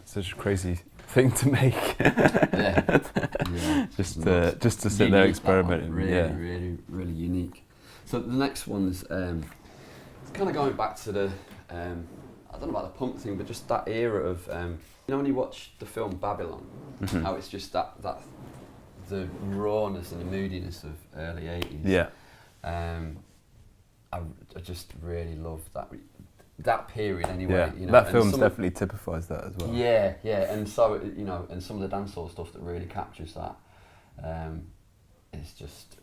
Such a crazy thing to make. Yeah. Just to sit there experimenting. Really unique. So the next one's it's kind of going back to the I don't know about the punk thing, but just that era of you know when you watch the film Babylon, how it's just that the rawness and the moodiness of early 80s. Yeah. I just really love that period anyway. Yeah, you know, that film definitely typifies that as well. Yeah, and so you know, and some of the dancehall stuff that really captures that. It's just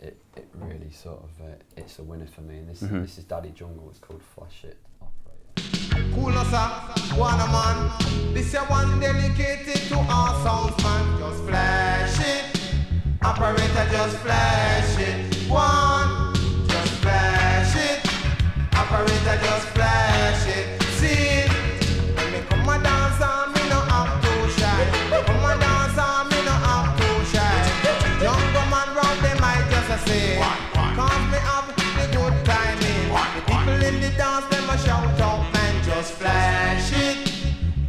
it really sort of it's a winner for me. And this is Daddy Jungle. It's called Flash It Operator. Cool us up, wanna man. This is one dedicated to all sounds man. Just flash it, operator. Just flash it. One, just flash it, operator. Just flash it. See, when me come a dance on me no have to shy. Come a dance on me no have to shy. Young man round them I just say, cause me have the good timing. The people in the dance them a shout out man. Just flash it,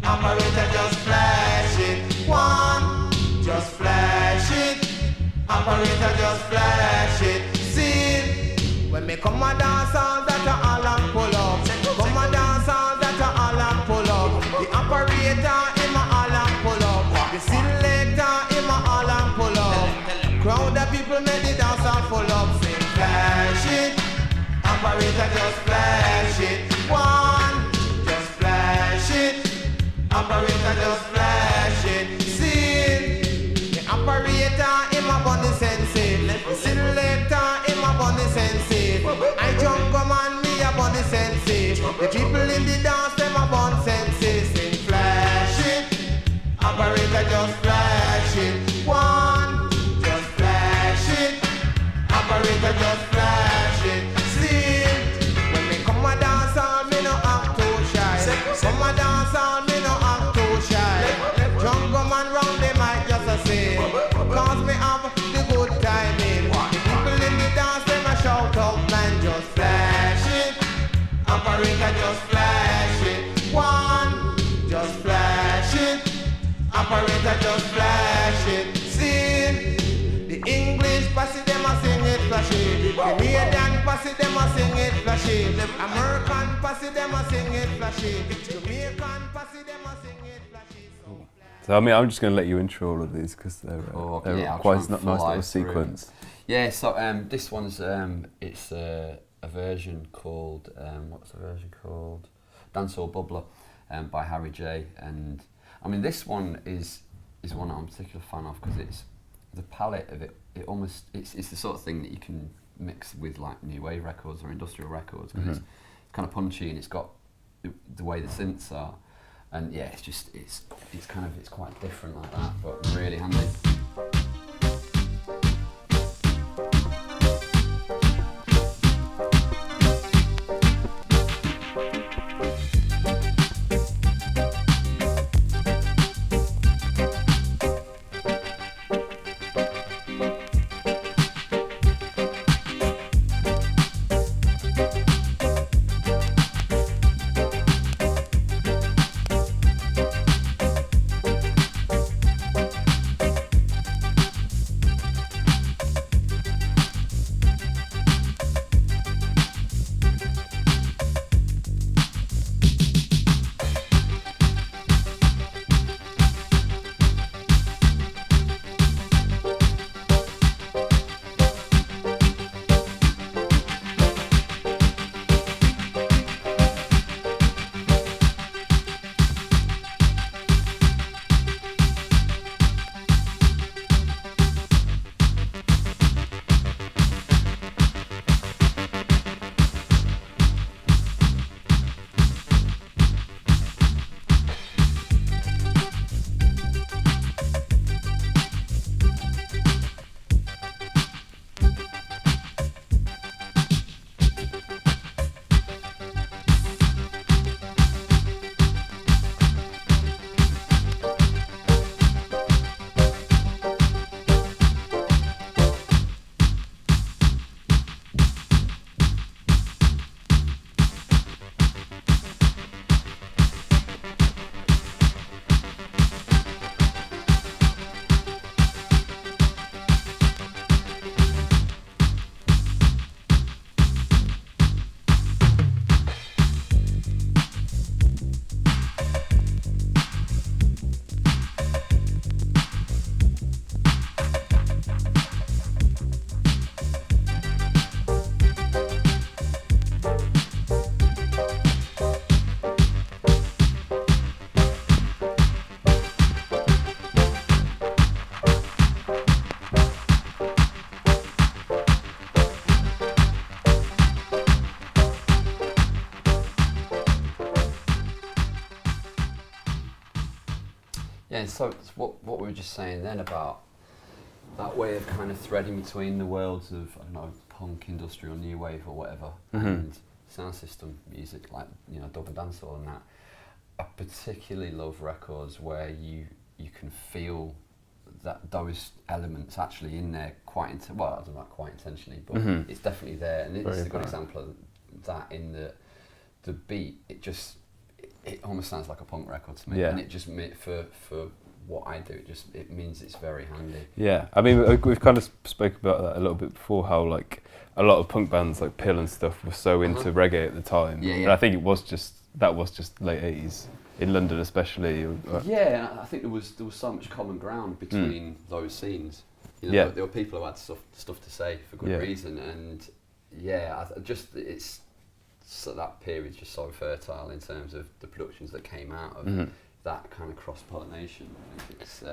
operator. Just flash it. One, just flash it, operator. Just flash it. See, when me come a dance on that a all and pull up. Come a dance on that a all and pull up. The operator him a all and pull up. The selector him a all and pull up. Crowd of people make the dance all full up. Say flash it, operator. Just flash it. One, just flash it, operator. Just flash it. See, the operator him a bunny sensei. The selector him a bunny sensei. I jump come on me a bunny sensei. The people in the dance them a bunny sensei. Sing flash it, operator. Just flash it. One, just flash it, operator. Just flash it. See, when me come a dance on me no act too shy. Come a dance on me no act too shy. Jump come on round them I just a say. Cause me have the good timing. The people in the dance them a shout out man. Just flash it, operator. Just flash it. One, just flash it, operator. Just flash it. See, the English posse them a sing it flashy. The Canadian posse them a sing it flashy. American posse them a sing it flashy. Jamaican posse them a sing it flashy. So I mean, I'm just going to let you intro all of these because they're I'll quite try and nice fly little through. sequence. Yeah, so this one's it's a version called what's the version called? Dancehall Bubbler by Harry J. And I mean, this one is one I'm a particular fan of because it's the palette of it. It almost it's the sort of thing that you can mix with like new wave records or industrial records because it's kind of punchy and it's got the way the synths are. And yeah, it's just it's quite different like that, but really handy. Yeah, so it's what we were just saying then about that way of kind of threading between the worlds of, I don't know, punk, industrial, new wave or whatever, and sound system music like, you know, dub and dancehall and that. I particularly love records where you can feel that those elements actually in there quite, well, I don't know, quite intentionally, but it's definitely there. And it's a good example of that in the beat, it almost sounds like a punk record to me, and it just for what I do, it means it's very handy. Yeah, I mean we've kind of spoke about that a little bit before, how like a lot of punk bands like Pill and stuff were so into reggae at the time. And I think that was just late 80s in London especially. Yeah, I think there was so much common ground between those scenes. You know, there were people who had stuff to say for good reason, and so that period's just so fertile in terms of the productions that came out of that kind of cross-pollination. I think it's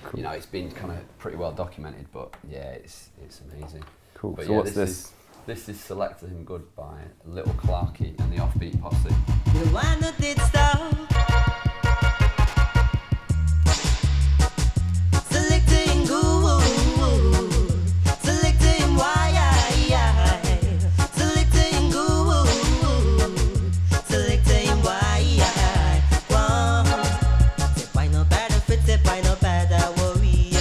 cool. You know, it's been kind of pretty well documented, but yeah, it's amazing. Cool. But so what's this? This is Selector Him Good by Little Clarky and the Offbeat Posse. The one that did stop. Selecting good, selecting why, selecting good, selecting why. Say why no better fit, say why no better worry.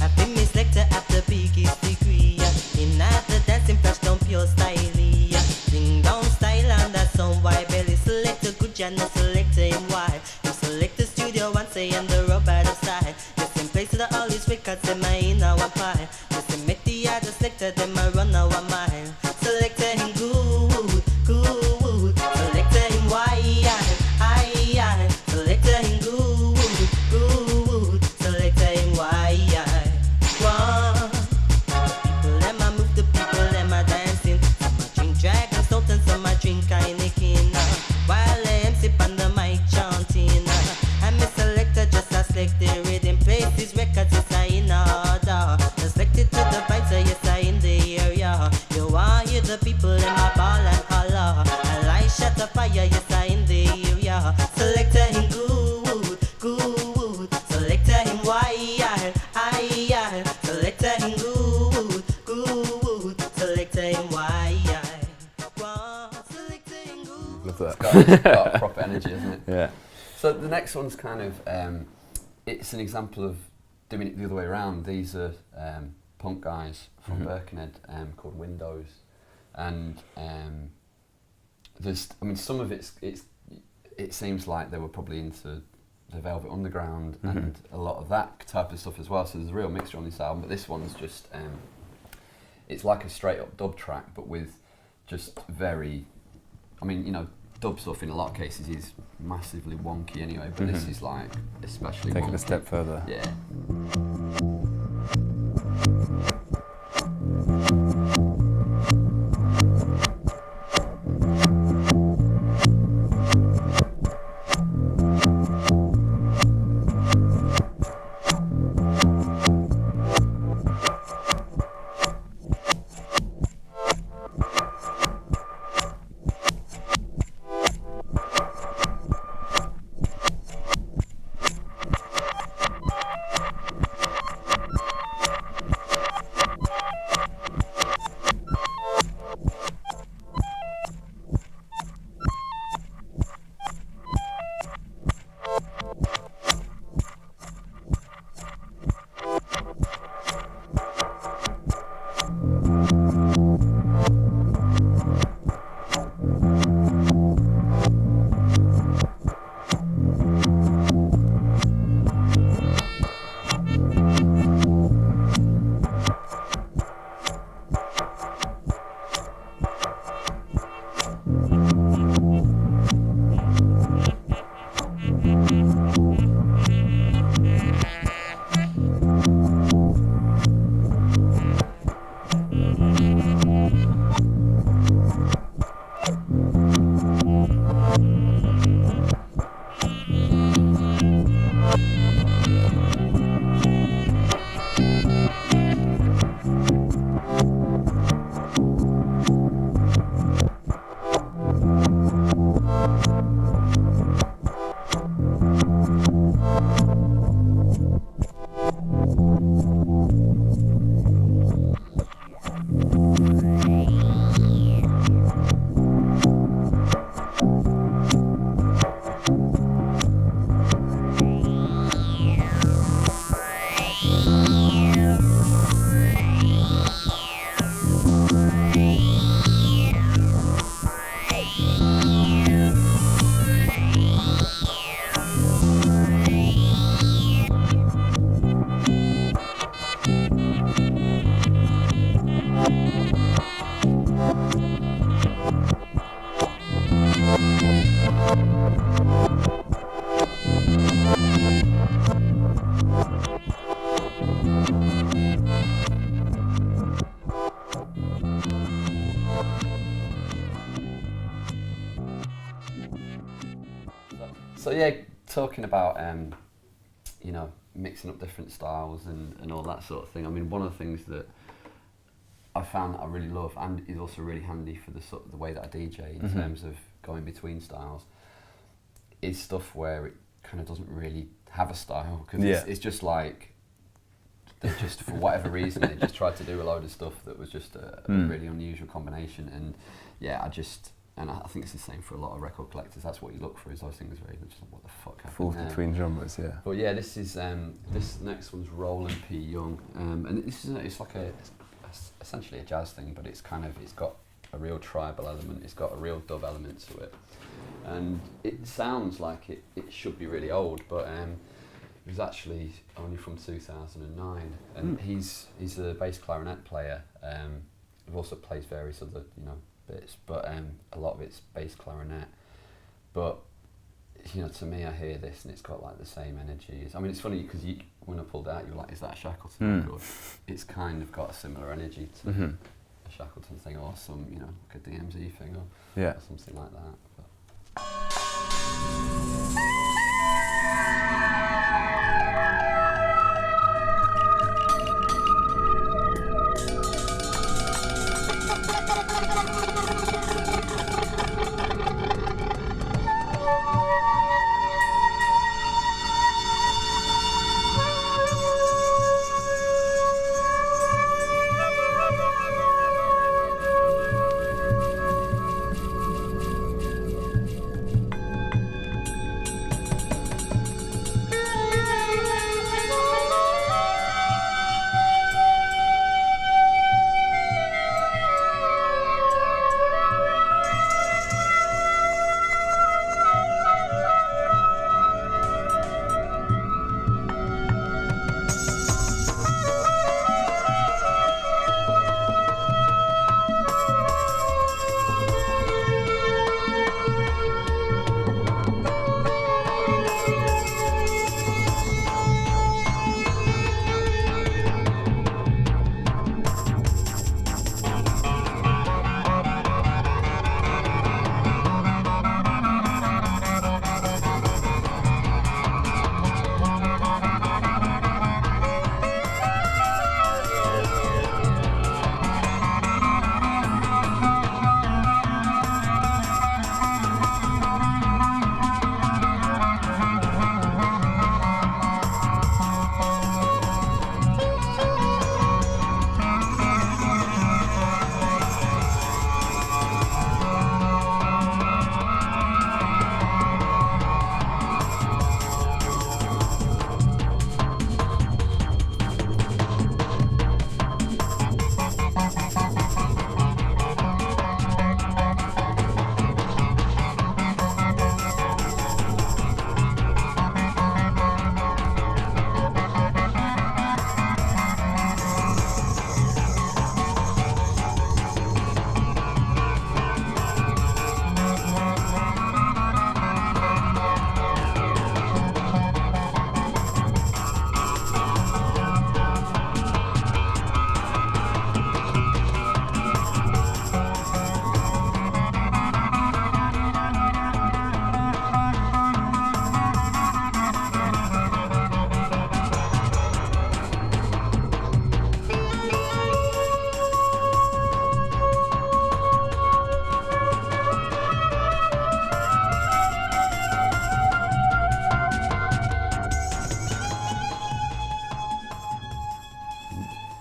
I've been Miss Selector at the biggest degree. In the dancing fresh down pure style. Sing down style and that song why belly select a good and no select him why. You select the studio and say and the rub out of side. Listen place to the all these records in my inner one pie. Listen make the other selector them I run our mile. Select him good, good. Select him why, I. Select him good, good. yes, I in the area. Selector him good, good. Selector him wild, I. Selector him good, good. Selector him wild. Selector him good. Love that. It's got proper energy, isn't it? Yeah. So the next one's kind of, it's an example of doing it the other way around. These are punk guys from Birkenhead called Windows, and there's, I mean, some of it seems like they were probably into the Velvet Underground and a lot of that type of stuff as well. So there's a real mixture on this album. But this one's just, it's like a straight up dub track, but with just very, I mean, you know, dub stuff in a lot of cases is massively wonky anyway, but this is like especially Taking wonky. a step further. Yeah. So yeah, talking about you know, mixing up different styles and all that sort of thing. I mean, one of the things that I found that I really love and is also really handy for the sort of the way that I DJ in terms of going between styles is stuff where it kind of doesn't really have a style, because it's just like they just, for whatever reason, they just tried to do a load of stuff that was just a really unusual combination. And yeah, I think it's the same for a lot of record collectors. That's what you look for, is those things where you're just like, what the fuck happened Falls there? between genres, yeah. But yeah, this is this next one's Roland P. Young, and this is it's like essentially a jazz thing, but it's got a real tribal element. It's got a real dub element to it, and it sounds like it should be really old, but it was actually only from 2009, and he's a bass clarinet player. He also plays various other bits, but a lot of it's bass clarinet. But to me, I hear this and it's got like the same energy. I mean, it's funny because when I pulled it out, you were like, "Is that a Shackleton record?" It's kind of got a similar energy to a Shackleton thing, or some like a DMZ thing, or something like that. But.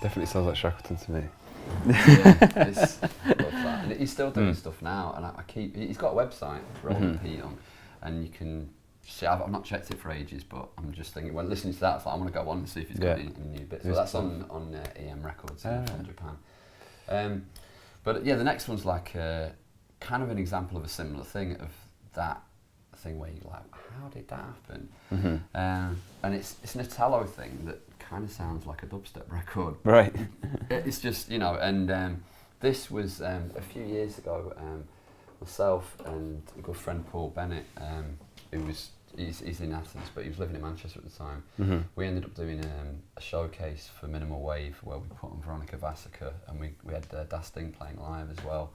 Definitely sounds like Shackleton to me. Love that. And he's still doing stuff now, and he's got a website, Rolling P on, and you can see. I've not checked it for ages, but I'm just thinking when listening to that, it's like I want to go on and see if he's got any new bits. So that's on EM Records from Japan. But yeah, the next one's like kind of an example of a similar thing, of that thing where you're like, how did that happen? And it's an Italo thing that kind of sounds like a dubstep record. Right. It's just, you know, and this was a few years ago, myself and a good friend Paul Bennett, he's in Athens, but he was living in Manchester at the time. We ended up doing a showcase for Minimal Wave where we put on Veronica Vasica, and we had Das Ding playing live as well.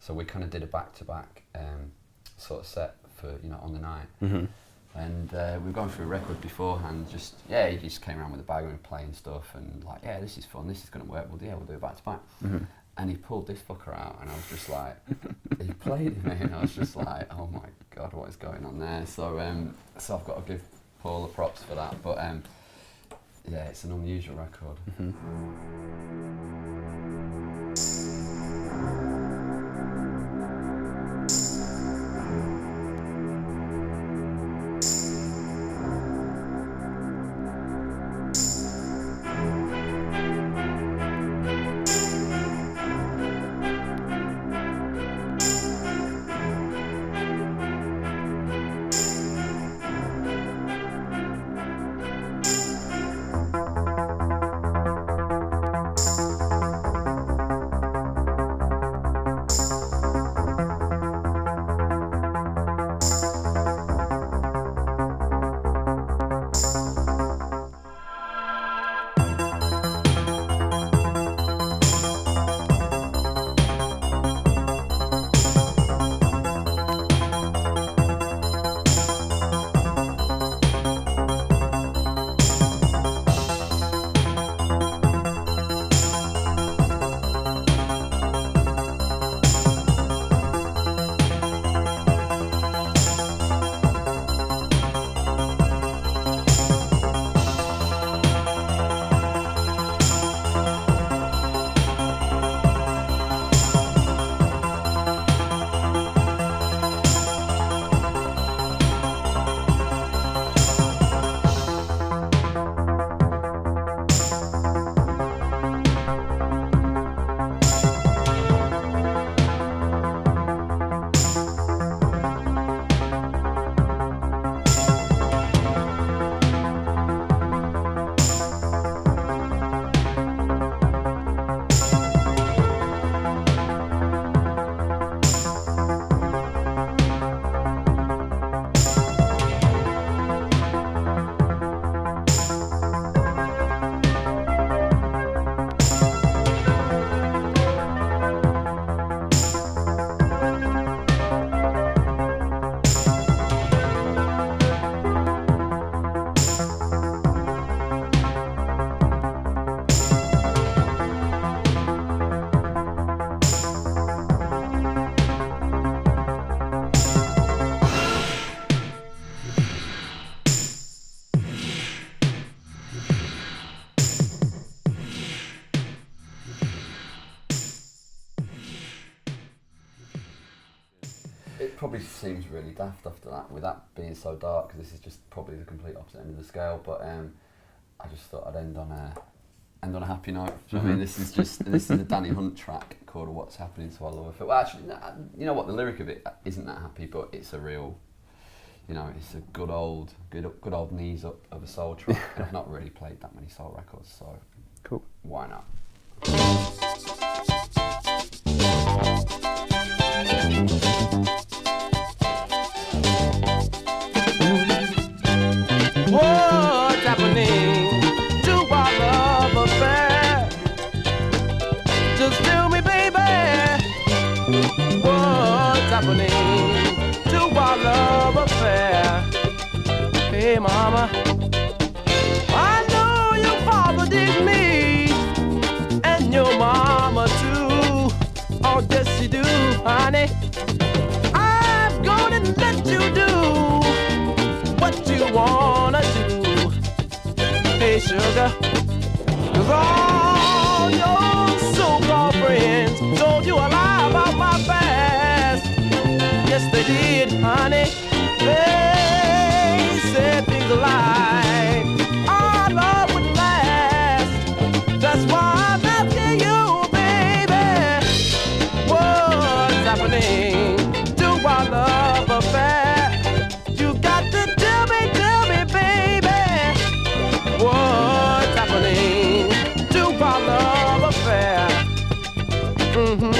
So we kind of did a back-to-back sort of set for, you know, on the night. And we were going through a record beforehand, he just came around with a bag and we were playing stuff and like, yeah, this is fun, this is going to work, we'll do it back to back. And he pulled this fucker out and I was just like, he played it, man, and I was just like, oh my God, what is going on there? So so I've got to give Paul the props for that, but yeah, it's an unusual record. It probably seems really daft after that, with that being so dark, because this is just probably the complete opposite end of the scale. But I just thought I'd end on a happy note. Do you know what I mean? This is a Danny Hunt track called "What's Happening to Our Love Affair." Well, actually, you know what? The lyric of it isn't that happy, but it's a real, you know, it's a good old knees up of a soul track. And I've not really played that many soul records, so cool. Why not? What's happening to our love affair? Just tell me, baby, what's happening to our love affair? Hey, mama, I know your father did me, and your mama too. Oh, yes, you do, honey. I'm gonna let you do what you wanna do, hey sugar, 'cause all When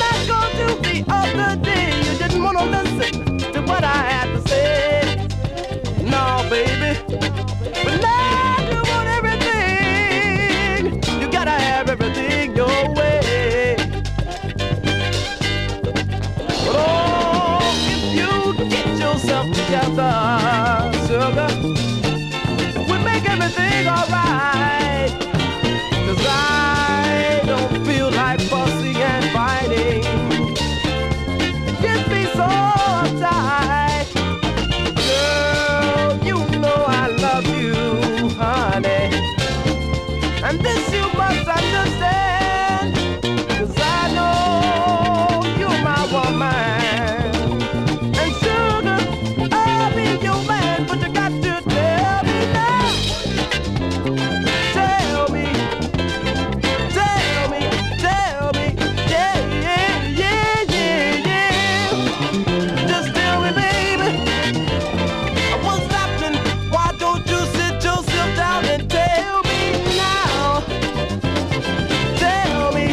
I called you the other day, you didn't want to listen to what I had to say. No, baby. But now you want everything. You gotta have everything your way. But oh, if you get yourself together, sugar, we'll make everything alright. 'Cause I don't feel like fussing and fighting. Get me so uptight. Girl, you know I love you, honey. And this you must understand. 'Cause I know you're my woman. And sugar, I'll be your man. But you got to tell me now. Tell me. Tell me, yeah, yeah, yeah, yeah, yeah. Just tell me, baby, what's happening? Why don't you sit yourself down and tell me now? Tell me,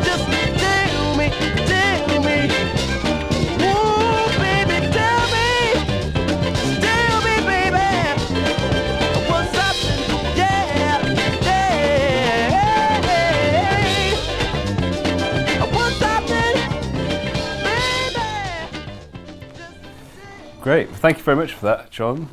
just tell me, ooh, baby, tell me, baby, what's happening? Yeah, yeah. What's happening, baby? Great. Well, thank you very much for that, John.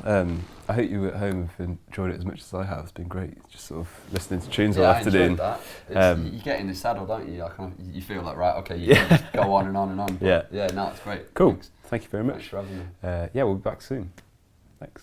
I hope you at home have enjoyed it as much as I have. It's been great, just sort of listening to tunes all afternoon. I enjoyed that. You get in the saddle, don't you? You feel like, right, okay, you can just go on and on and on. But Yeah. no, it's great. Cool. Thanks. Thank you very much. Thanks for having me. Yeah, we'll be back soon. Thanks.